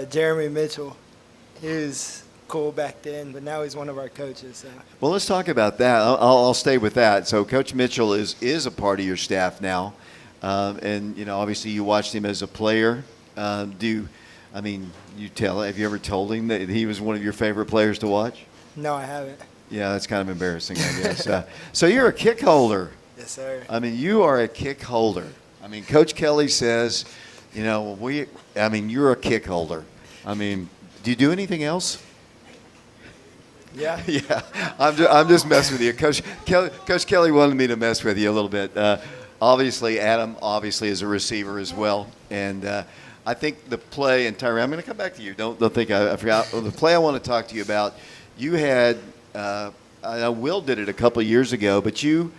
Speaker 15: Jeremy Mitchell. He was cool back then, but now he's one of our coaches. So.
Speaker 4: Well, let's talk about that. I'll stay with that. So Coach Mitchell is a part of your staff now, and obviously you watched him as a player. Have you ever told him that he was one of your favorite players to watch?
Speaker 15: No, I haven't.
Speaker 4: Yeah, that's kind of embarrassing, I guess. So you're a kick holder.
Speaker 15: Yes, sir.
Speaker 4: You are a kick holder. Coach Kelly says, you're a kick holder. Do you do anything else?
Speaker 15: Yeah.
Speaker 4: Yeah. I'm just messing with you. Coach Kelly wanted me to mess with you a little bit. Obviously, Adam is a receiver as well. And I think the play, and Tyree, I'm going to come back to you. Don't think I forgot. The play I want to talk to you about, you had, I know Will did it a couple of years ago, but you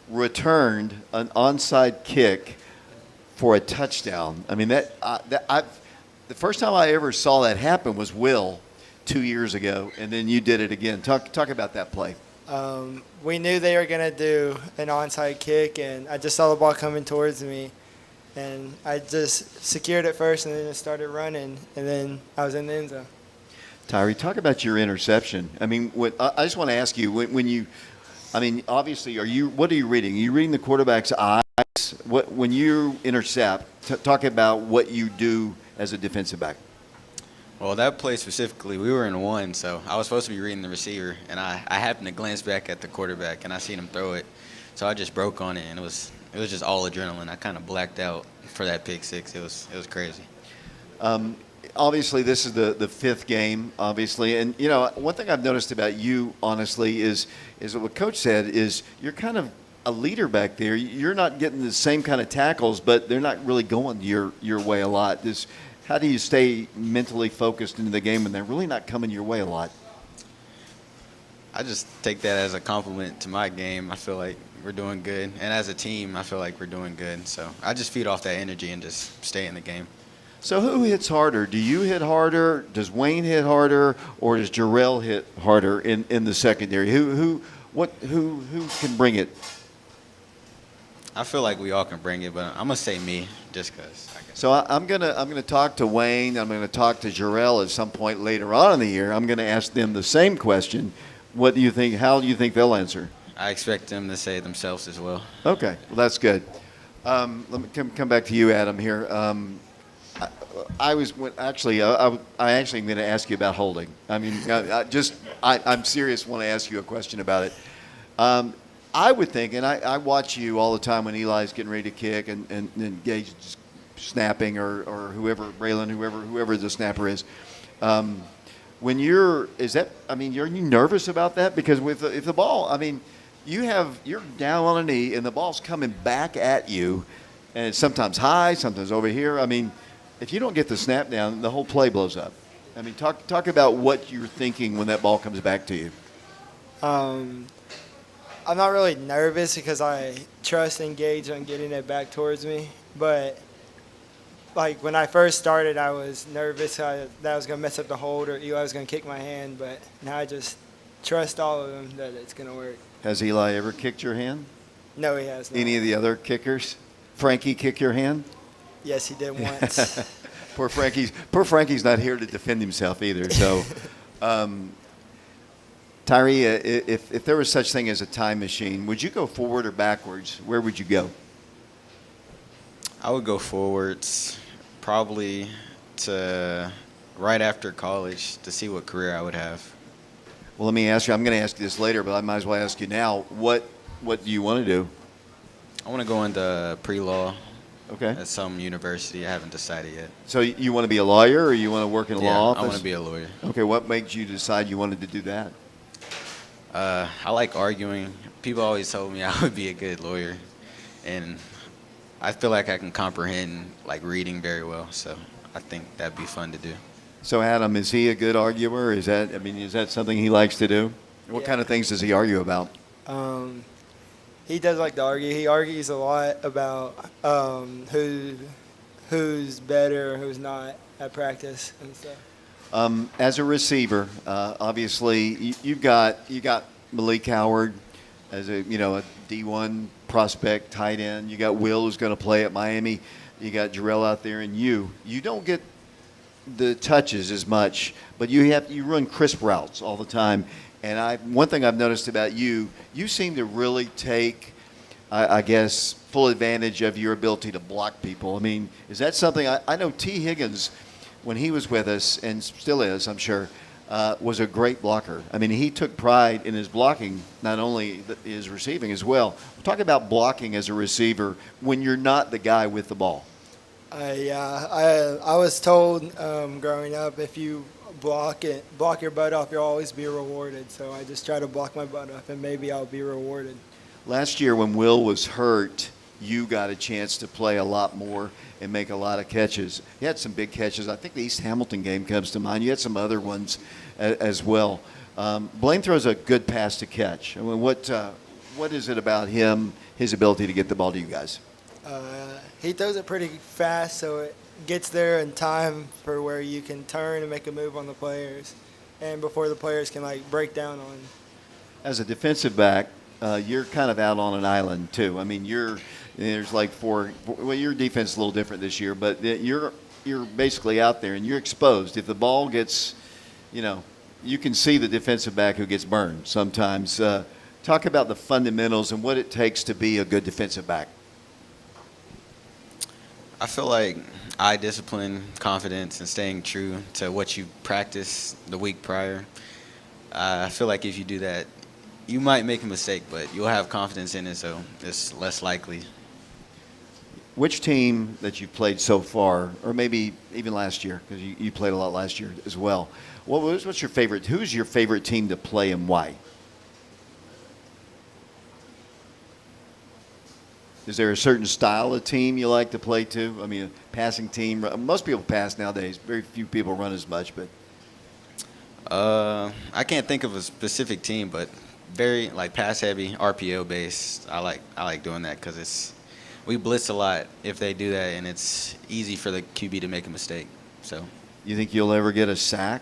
Speaker 4: returned an onside kick for a touchdown. The first time I ever saw that happen was Will 2 years ago, and then you did it again. Talk about that play.
Speaker 15: We knew they were going to do an onside kick, and I just saw the ball coming towards me. And I just secured it first and then just started running, and then I was in the end zone.
Speaker 4: Tyree, talk about your interception. I mean, I just want to ask you, when you – I mean, obviously, what are you reading? Are you reading the quarterback's eyes? When you intercept, talk about what you do as a defensive back.
Speaker 14: Well, that play specifically, we were in one, so I was supposed to be reading the receiver, and I happened to glance back at the quarterback, and I seen him throw it. So I just broke on it, and it was just all adrenaline. I kind of blacked out for that pick six. It was crazy.
Speaker 4: Obviously, this is the fifth game, obviously. And, you know, one thing I've noticed about you, honestly, is what Coach said is you're kind of a leader back there. You're not getting the same kind of tackles, but they're not really going your way a lot. How do you stay mentally focused into the game when they're really not coming your way a lot?
Speaker 14: I just take that as a compliment to my game. I feel like we're doing good. And as a team, I feel like we're doing good. So I just feed off that energy and just stay in the game.
Speaker 4: So who hits harder? Do you hit harder? Does Wayne hit harder? Or does Jarrell hit harder in the secondary? Who can bring it?
Speaker 14: I feel like we all can bring it, but I'm going to say me just because.
Speaker 4: So I'm gonna talk to Wayne. I'm going to talk to Jarrell at some point later on in the year. I'm going to ask them the same question. What do you think? How do you think they'll answer?
Speaker 14: I expect them to say it themselves as well.
Speaker 4: Okay, well that's good. Let me come back to you, Adam. Here, I'm actually going to ask you about holding. I mean, I'm serious. Want to ask you a question about it. I would think, and I watch you all the time when Eli's getting ready to kick and Gage just snapping or whoever, Braylon, whoever the snapper is. When are you nervous about that? Because if the ball, I mean, you're down on a knee and the ball's coming back at you, and it's sometimes high, sometimes over here. I mean, if you don't get the snap down, the whole play blows up. I mean, talk about what you're thinking when that ball comes back to you.
Speaker 15: I'm not really nervous because I trust and Gage on getting it back towards me. But, like, when I first started, I was nervous that I was going to mess up the hold or Eli was going to kick my hand. But now I just trust all of them that it's going to work. Has
Speaker 4: Eli ever kicked your hand?
Speaker 15: No, he has not.
Speaker 4: Any of the other kickers? Frankie kick your hand?
Speaker 15: Yes, he did once.
Speaker 4: Poor Frankie's not here to defend himself either. So, Tyree, if there was such thing as a time machine, would you go forward or backwards? Where would you go?
Speaker 14: I would go forwards, probably to right after college to see what career I would have.
Speaker 4: Well, let me ask you. I'm going to ask you this later, but I might as well ask you now. What do you want to do?
Speaker 14: I want to go into pre-law.
Speaker 4: Okay.
Speaker 14: At some university. I haven't decided yet.
Speaker 4: So you want to be a lawyer or you want to work in a law office?
Speaker 14: I want to be a lawyer.
Speaker 4: Okay. What made you decide you wanted to do that?
Speaker 14: I like arguing. People always told me I would be a good lawyer. And I feel like I can comprehend, like, reading very well. So I think that'd be fun to do.
Speaker 4: So, Adam, is he a good arguer? Is that something he likes to do? What kind of things does he argue about?
Speaker 15: He does like to argue. He argues a lot about who's better, who's not at practice and stuff.
Speaker 4: As a receiver, obviously you got Malik Howard as a D1 prospect, tight end. You got Will, who's going to play at Miami. You got Jarrell out there, and you don't get the touches as much, but you run crisp routes all the time. And one thing I've noticed about you seem to really take, I guess, full advantage of your ability to block people. I mean, is that something I know T. Higgins, when he was with us, and still is, I'm sure, was a great blocker. I mean, he took pride in his blocking, not only his receiving as well. Talk about blocking as a receiver when you're not the guy with the ball.
Speaker 15: I was told growing up, if you block your butt off, you'll always be rewarded. So I just try to block my butt off, and maybe I'll be rewarded.
Speaker 4: Last year when Will was hurt, you got a chance to play a lot more and make a lot of catches. You had some big catches. I think the East Hamilton game comes to mind. You had some other ones as well. Blaine throws a good pass to catch. I mean, what is it about him, his ability to get the ball to you guys?
Speaker 15: He throws it pretty fast, so it gets there in time for where you can turn and make a move on the players, and before the players can break down on.
Speaker 4: As a defensive back, you're kind of out on an island too. I mean, there's like well, your defense is a little different this year, but you're basically out there and you're exposed. If the ball gets, you can see the defensive back who gets burned sometimes. Talk about the fundamentals and what it takes to be a good defensive back.
Speaker 14: I feel like eye discipline, confidence, and staying true to what you practiced the week prior. I feel like if you do that, you might make a mistake, but you'll have confidence in it, so it's less likely.
Speaker 4: Which team that you've played so far, or maybe even last year, because you played a lot last year as well, what's your favorite? Who's your favorite team to play and why? Is there a certain style of team you like to play to? I mean, a passing team. Most people pass nowadays. Very few people run as much, but.
Speaker 14: I can't think of a specific team, but very pass heavy, RPO based. I like doing that because we blitz a lot if they do that, and it's easy for the QB to make a mistake. So.
Speaker 4: You think you'll ever get a sack?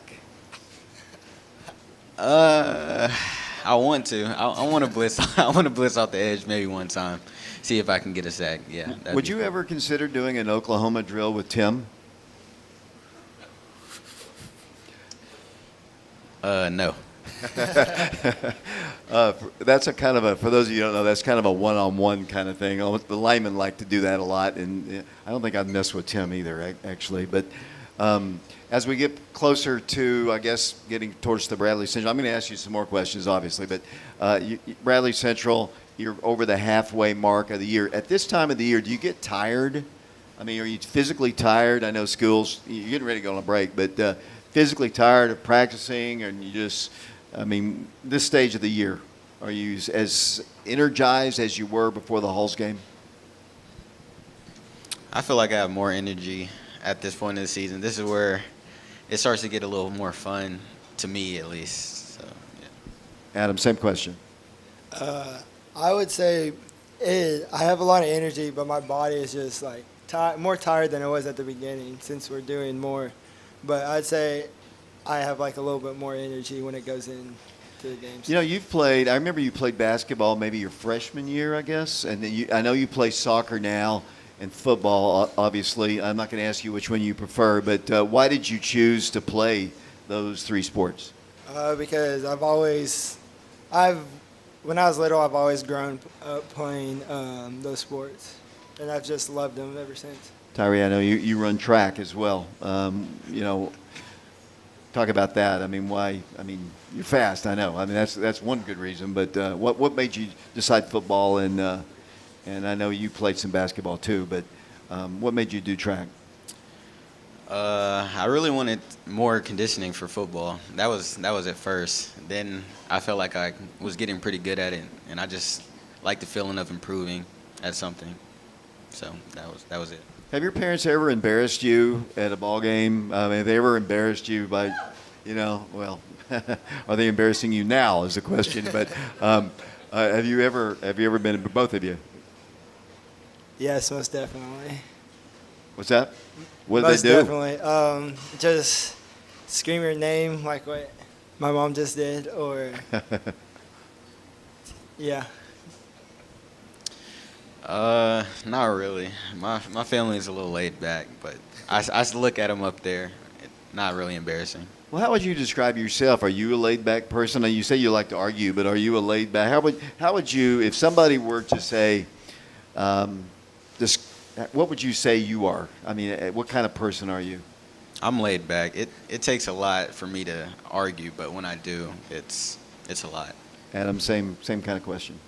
Speaker 14: I want to. I want to blitz. I want to blitz off the edge maybe one time. See if I can get a sack. Yeah.
Speaker 4: Would you ever consider doing an Oklahoma drill with Tim?
Speaker 14: No.
Speaker 4: That's a kind of for those of you who don't know, that's kind of a one-on-one kind of thing. The linemen like to do that a lot, and I don't think I'd mess with Tim either, actually. But as we get closer to, I guess, getting towards the Bradley Central, I'm going to ask you some more questions, obviously. But Bradley Central, you're over the halfway mark of the year. At this time of the year, do you get tired? I mean, are you physically tired? I know schools, you're getting ready to go on a break, but physically tired of practicing, and this stage of the year, are you as energized as you were before the Halls game?
Speaker 14: I feel like I have more energy at this point in the season. This is where it starts to get a little more fun, to me at least. So, yeah.
Speaker 4: Adam, same question.
Speaker 15: I would say I have a lot of energy, but my body is just more tired than it was at the beginning since we're doing more. But I'd say I have a little bit more energy when it goes into the games.
Speaker 4: You've played. I remember you played basketball maybe your freshman year, I guess, and then I know you play soccer now and football. Obviously, I'm not going to ask you which one you prefer, but why did you choose to play those three sports?
Speaker 15: Because when I was little, I've always grown up playing those sports, and I've just loved them ever since.
Speaker 4: Tyree, I know you run track as well. Talk about that. I mean, why? I mean, you're fast. I know. I mean, that's one good reason. But what made you decide football? And I know you played some basketball too. But what made you do track?
Speaker 14: I really wanted more conditioning for football. That was at first. Then I felt like I was getting pretty good at it, and I just liked the feeling of improving at something. So that was it.
Speaker 4: Have your parents ever embarrassed you at a ball game? I mean, have they ever embarrassed you by, are they embarrassing you now is the question. But have you ever been, both of you?
Speaker 15: Yes, most definitely.
Speaker 4: What's that? What did
Speaker 15: most
Speaker 4: they do?
Speaker 15: Definitely. Just scream your name like what my mom just did, or yeah.
Speaker 14: Not really. My family is a little laid back, but I look at them up there. Not really embarrassing.
Speaker 4: Well, how would you describe yourself? Are you a laid back person? You say you like to argue, but are you a laid back? How would you, if somebody were to say, what would you say you are? I mean, what kind of person are you?
Speaker 14: I'm laid back. It takes a lot for me to argue, but when I do, it's a lot.
Speaker 4: Adam, same kind of question.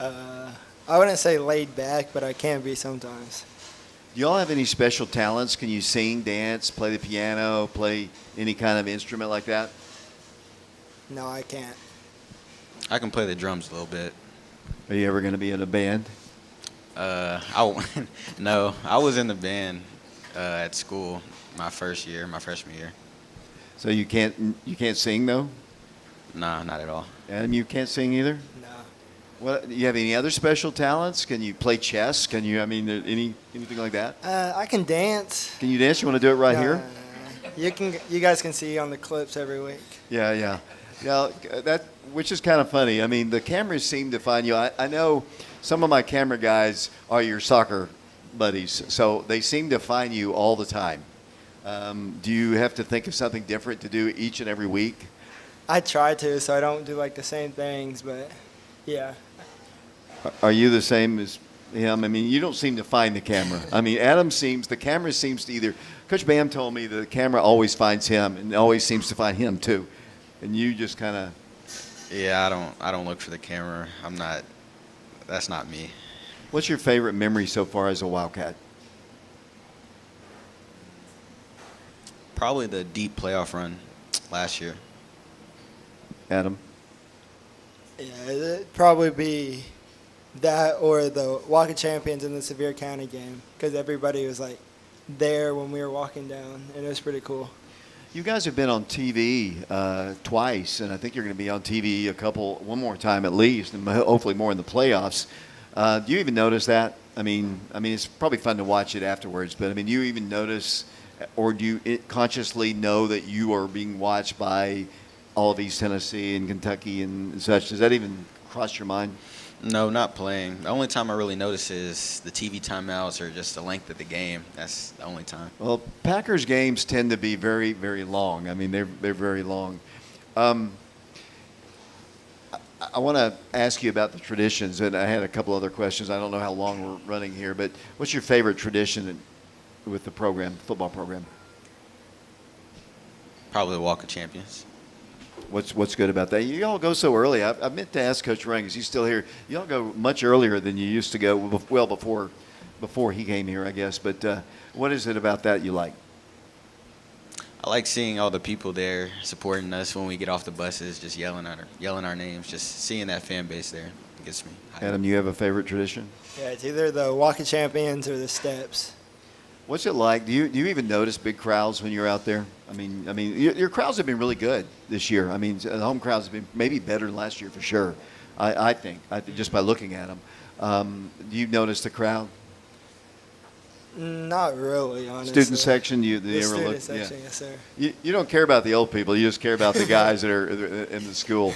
Speaker 15: I wouldn't say laid back, but I can be sometimes.
Speaker 4: Do y'all have any special talents? Can you sing, dance, play the piano, play any kind of instrument like that?
Speaker 15: No, I can't.
Speaker 14: I can play the drums a little bit.
Speaker 4: Are you ever going to be in a band?
Speaker 14: No, I was in the band at school my freshman year.
Speaker 4: So you can't sing though?
Speaker 14: Nah, not at all.
Speaker 4: Adam, you can't sing either?
Speaker 15: No.
Speaker 4: What? You have any other special talents? Can you play chess? Can you? I mean, anything like that?
Speaker 15: I can dance.
Speaker 4: Can you dance? You want to do it right here?
Speaker 15: You guys can see on the clips every week.
Speaker 4: Yeah. Yeah, which is kind of funny. I mean, the cameras seem to find you. I know some of my camera guys are your soccer buddies, so they seem to find you all the time. Do you have to think of something different to do each and every week?
Speaker 15: I try to, so I don't do like the same things, but yeah.
Speaker 4: Are you the same as him? I mean, you don't seem to find the camera. I mean, the camera seems to either, Coach Bam told me the camera always finds him and always seems to find him too. And you just kind of.
Speaker 14: Yeah, I don't look for the camera. That's not me.
Speaker 4: What's your favorite memory so far as a Wildcat?
Speaker 14: Probably the deep playoff run last year.
Speaker 4: Adam?
Speaker 15: Yeah, it'd probably be that or the Walk of Champions in the Sevier County game because everybody was like there when we were walking down, and it was pretty cool.
Speaker 4: You guys have been on TV twice, and I think you're going to be on TV one more time at least, and hopefully more in the playoffs. Do you even notice that? I mean, it's probably fun to watch it afterwards, but I mean, do you even notice, or do you consciously know that you are being watched by all of East Tennessee and Kentucky and such? Does that even cross your mind?
Speaker 14: No, not playing. The only time I really notice is the TV timeouts or just the length of the game. That's the only time.
Speaker 4: Well, Packers games tend to be very, very long. I mean, they're very long. I want to ask you about the traditions, and I had a couple other questions. I don't know how long we're running here, but what's your favorite tradition with the program, football program?
Speaker 14: Probably the Walk of Champions.
Speaker 4: What's good about that? You all go so early. I meant to ask Coach Rang, is he still here? You all go much earlier than you used to go, well, before he came here, I guess. But what is it about that you like?
Speaker 14: I like seeing all the people there supporting us when we get off the buses, just yelling our names, just seeing that fan base there. It gets me hyped.
Speaker 4: Adam, you have a favorite tradition?
Speaker 15: Yeah, it's either the Walk of Champions or the steps.
Speaker 4: What's it like? Do you even notice big crowds when you're out there? I mean, your crowds have been really good this year. I mean, the home crowds have been maybe better than last year for sure. I think just by looking at them. Do you notice the crowd?
Speaker 15: Not really, honestly.
Speaker 4: Student section, the
Speaker 15: student section, yes, sir.
Speaker 4: You don't care about the old people. You just care about the guys that are in the school.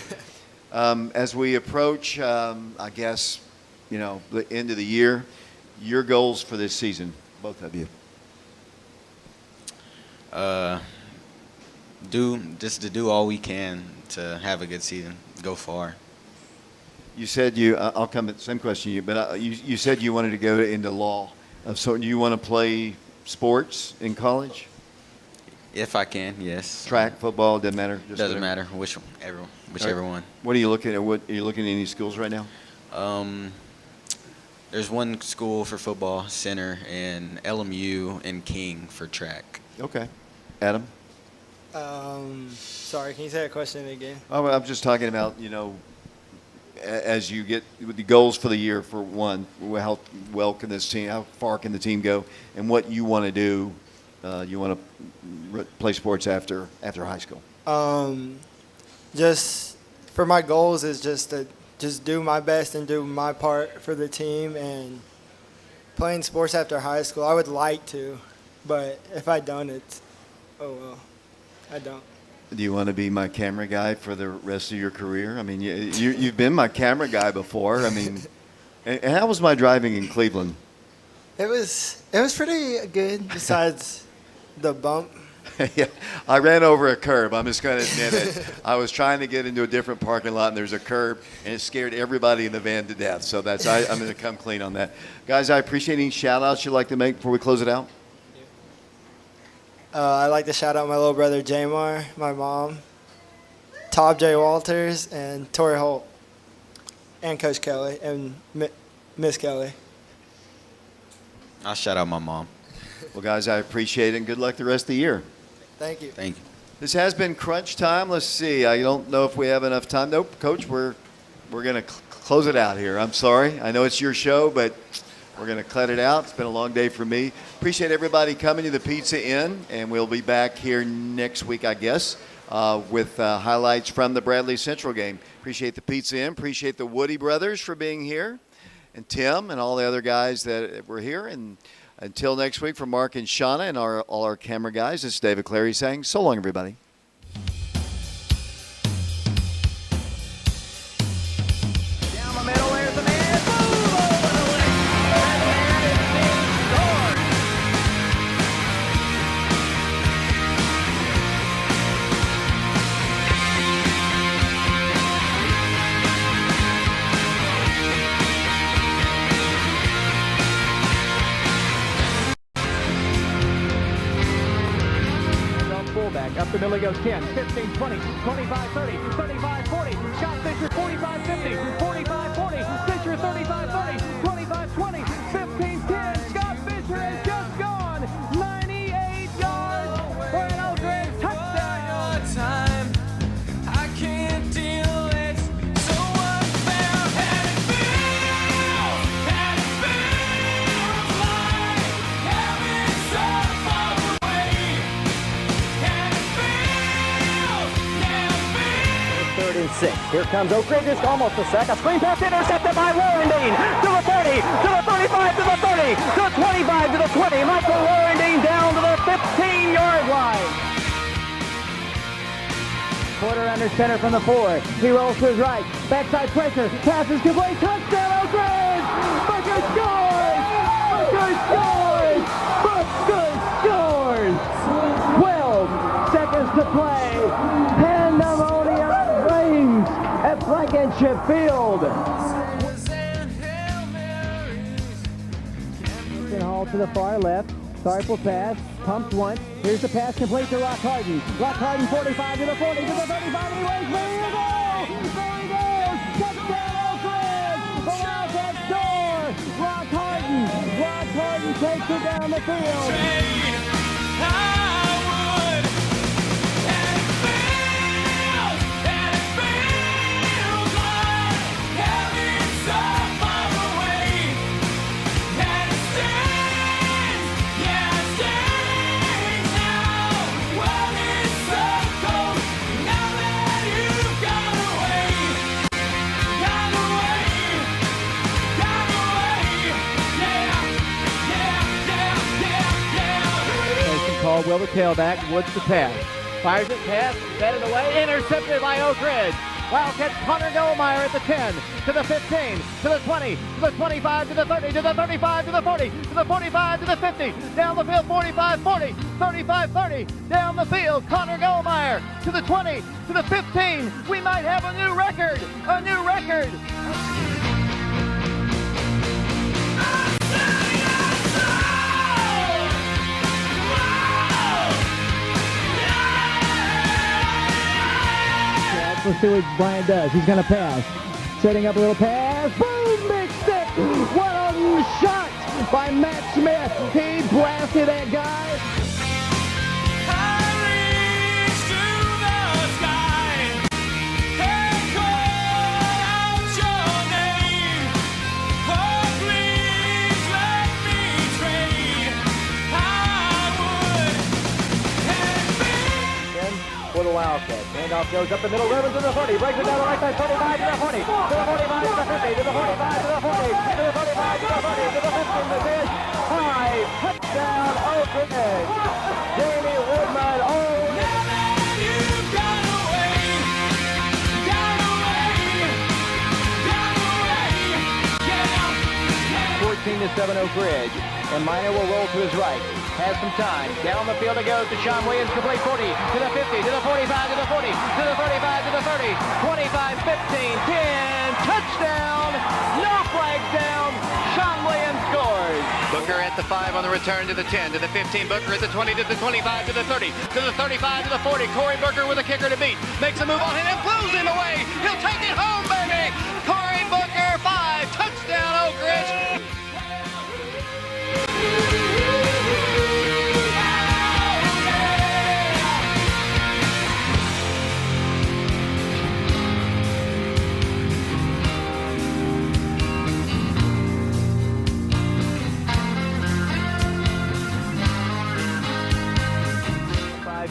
Speaker 4: As we approach, I guess, the end of the year, your goals for this season, both of you.
Speaker 14: To do all we can to have a good season, go far.
Speaker 4: You said I'll come at the same question to you, but you said you wanted to go into law. So do you want to play sports in college?
Speaker 14: If I can, yes.
Speaker 4: Track, football, doesn't matter?
Speaker 14: Doesn't matter, whichever one.
Speaker 4: What are you looking at? Are you looking at any schools right now?
Speaker 14: There's one school for football, Center, and LMU and King for track.
Speaker 4: Okay. Adam?
Speaker 15: Sorry, can you say that question again?
Speaker 4: Oh, I'm just talking about, as you get with the goals for the year, for one, how far can the team go, and what you want to do. You want to play sports after high school.
Speaker 15: Just for my goals is just to do my best and do my part for the team, and playing sports after high school. I would like to, but if I don't, oh well. I don't.
Speaker 4: Do you want to be my camera guy for the rest of your career? I mean, you've been my camera guy before. I mean, and how was my driving in Cleveland?
Speaker 15: It was pretty good, besides the bump.
Speaker 4: Yeah, I ran over a curb. I'm just going to admit it. I was trying to get into a different parking lot, and there's a curb, and it scared everybody in the van to death. So I'm going to come clean on that. Guys, I appreciate any shout-outs you'd like to make before we close it out.
Speaker 15: I'd like to shout out my little brother Jamar, my mom, Todd J. Walters, and Tori Holt, and Coach Kelly, and Miss Kelly.
Speaker 14: I'll shout out my mom.
Speaker 4: Well, guys, I appreciate it, and good luck the rest of the year.
Speaker 15: Thank you.
Speaker 14: Thank you.
Speaker 4: This has been Crunch Time. Let's see. I don't know if we have enough time. Nope, Coach, we're going to close it out here. I'm sorry. I know it's your show, but we're going to cut it out. It's been a long day for me. Appreciate everybody coming to the Pizza Inn, and we'll be back here next week, I guess, with highlights from the Bradley Central game. Appreciate the Pizza Inn. Appreciate the Woody brothers for being here, and Tim and all the other guys that were here. And until next week, from Mark and Shauna and all our camera guys, this is David Clary saying so long, everybody.
Speaker 1: Penalty goes 10, 15, 20, 25, 30, 35, 40. Scott Fisher 45, 50, 45, 40. Fisher 35, 30, 25, 20, 15, 10. Scott Fisher has just gone 98 yards for an Oak Ridge touchdown.
Speaker 16: Time, I can't deal it. So unfair, and it feels like heaven so far away. And it feels.
Speaker 1: Third and 6. Here comes Oak Ridge. It's almost a sack. A screen pass intercepted by Warrendine. To the 30, to the 35, to the 30, to the 25, to the 20. Michael Warrendine down to the 15-yard line. Porter under center from the 4. He rolls to his right. Backside pressure. Passes complete. Touchdown Oak Ridge. Booker scores. Booker scores. Booker scores. 12 seconds to play. Pandemonium reigns at Blankenship Field. Hall to the far left. Sarple pass. Pumps once. Here's the pass complete to Rock Harden. Rock Harden 45 to the 40 to the 35. He waits. There he goes. There he goes. Touchdown Oak Ridge. The Wildcats score. Rock Harden. Rock Harden takes it down the field. Caldwell the tailback, Woods the pass. Fires it, pass, batted away, intercepted by Oak Ridge. Wildcats Connor Goldmeyer at the 10, to the 15, to the 20, to the 25, to the 30, to the 35, to the 40, to the 45, to the 50, down the field 45, 40, 35, 30, down the field, Connor Goldmeyer to the 20, to the 15. We might have a new record, a new record. Let's see what Brian does. He's going to pass. Setting up a little pass. Boom! Big stick! What a shot by Matt Smith. He blasted that guy. For the Wildcats. Handoff goes up the middle, Rubin to the 40, breaks it down the right side, 45 to the 40, to the 45 to the 50, to the 45 to the 40, to the 45 to the 30, to the 15, the pitch, high, touchdown, Oak Ridge. Jamie Woodman, oh, 14-7 Oak Ridge, and Minor will roll to his right. Has some time. Down the field it goes to Sean Williams, complete 40, to the 50, to the 45, to the 40, to the 35, to the 30, 25, 15, 10, touchdown, no flags down, Sean Williams scores.
Speaker 17: Booker at the 5 on the return to the 10, to the 15, Booker at the 20, to the 25, to the 30, to the 35, to the 40, Corey Booker with a kicker to beat, makes a move on him and blows him away, he'll take it home, baby, Corey Booker, 5, touchdown Oak Ridge.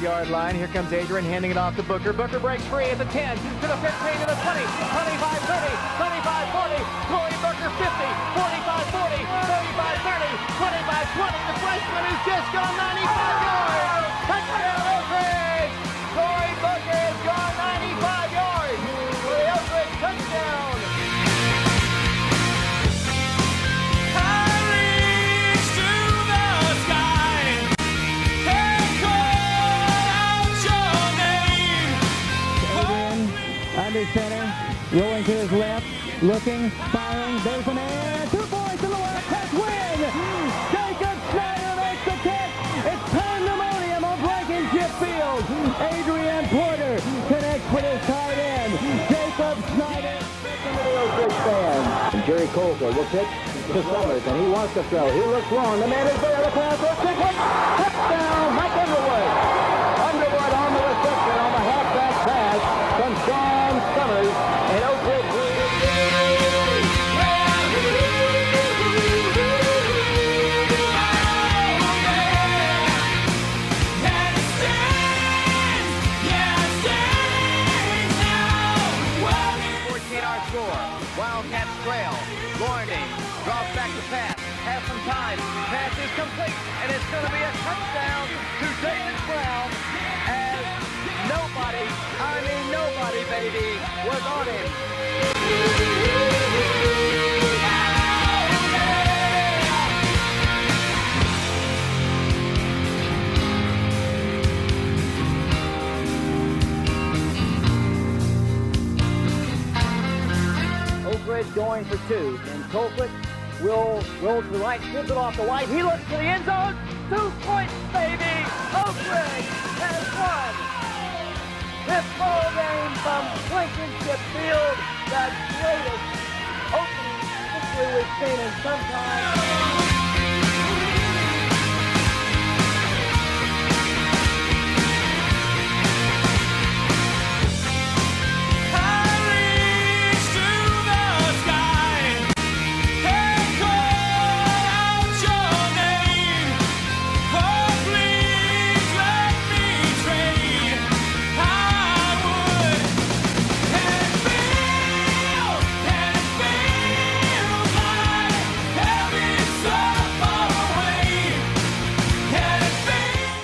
Speaker 1: Yard line. Here comes Adrian handing it off to Booker. Booker breaks free at the 10, to the 15, to the 20, 25, 30, 25, 40, Corey Booker 50, 45, 40, 35, 30, 25, 20. The freshman has just gone 95 yards. Touchdown Oak Ridge. Corey Booker has gone 95 yards for the Oak Ridge touchdown. Under center, rolling to his left, looking, firing, there's a man, 2 points, and the Wildcats win! Jacob Schneider makes the catch! It's pandemonium on Blankenship Field! Adrian with his tight end, Jacob Snyder. Into the Oak Ridge fans. And Jerry Colfer will pitch to Summers, and he wants to throw. He looks long. The man is there. The pass is quick one. Touchdown, Mike Underwood. Underwood on the reception on the halfback pass from Sean Summers, and Oak Ridge
Speaker 17: Wildcats trail. Gordy draws back the pass. Has some time. Pass is complete. And it's going to be a touchdown to David Brown as nobody, I mean nobody, baby, was on him.
Speaker 1: Oak Ridge going for two, and Colquitt will roll to the right, gives it off the white. He looks to the end zone. 2 points, baby. Oak Ridge has won this ball game from Blankenship Field, the greatest opening victory we've seen in some time.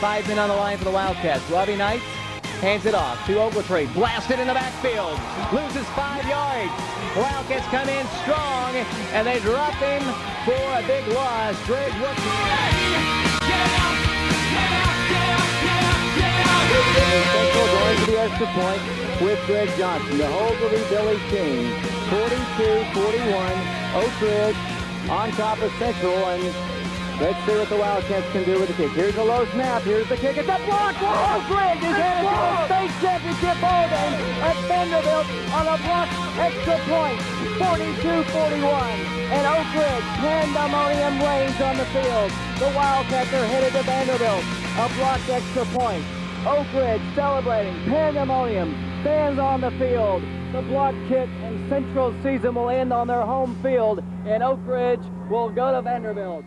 Speaker 1: Five men on the line for the Wildcats. Robbie Knight hands it off to Ogletree. Blasted in the backfield. Loses 5 yards. Wildcats come in strong, and they drop him for a big loss. Greg Central going to the extra point with Greg Johnson. The hold will be Billy King. 42-41. Oak Ridge on top of Central, and let's see what the Wildcats can do with the kick. Here's a low snap. Here's the kick. It's a block. Oak Ridge is headed to a state championship ball game at Vanderbilt on a block extra point. 42-41. And Oak Ridge, pandemonium reigns on the field. The Wildcats are headed to Vanderbilt. A block extra point. Oak Ridge celebrating. Pandemonium. Fans on the field. The block kick and Central season will end on their home field. And Oak Ridge will go to Vanderbilt.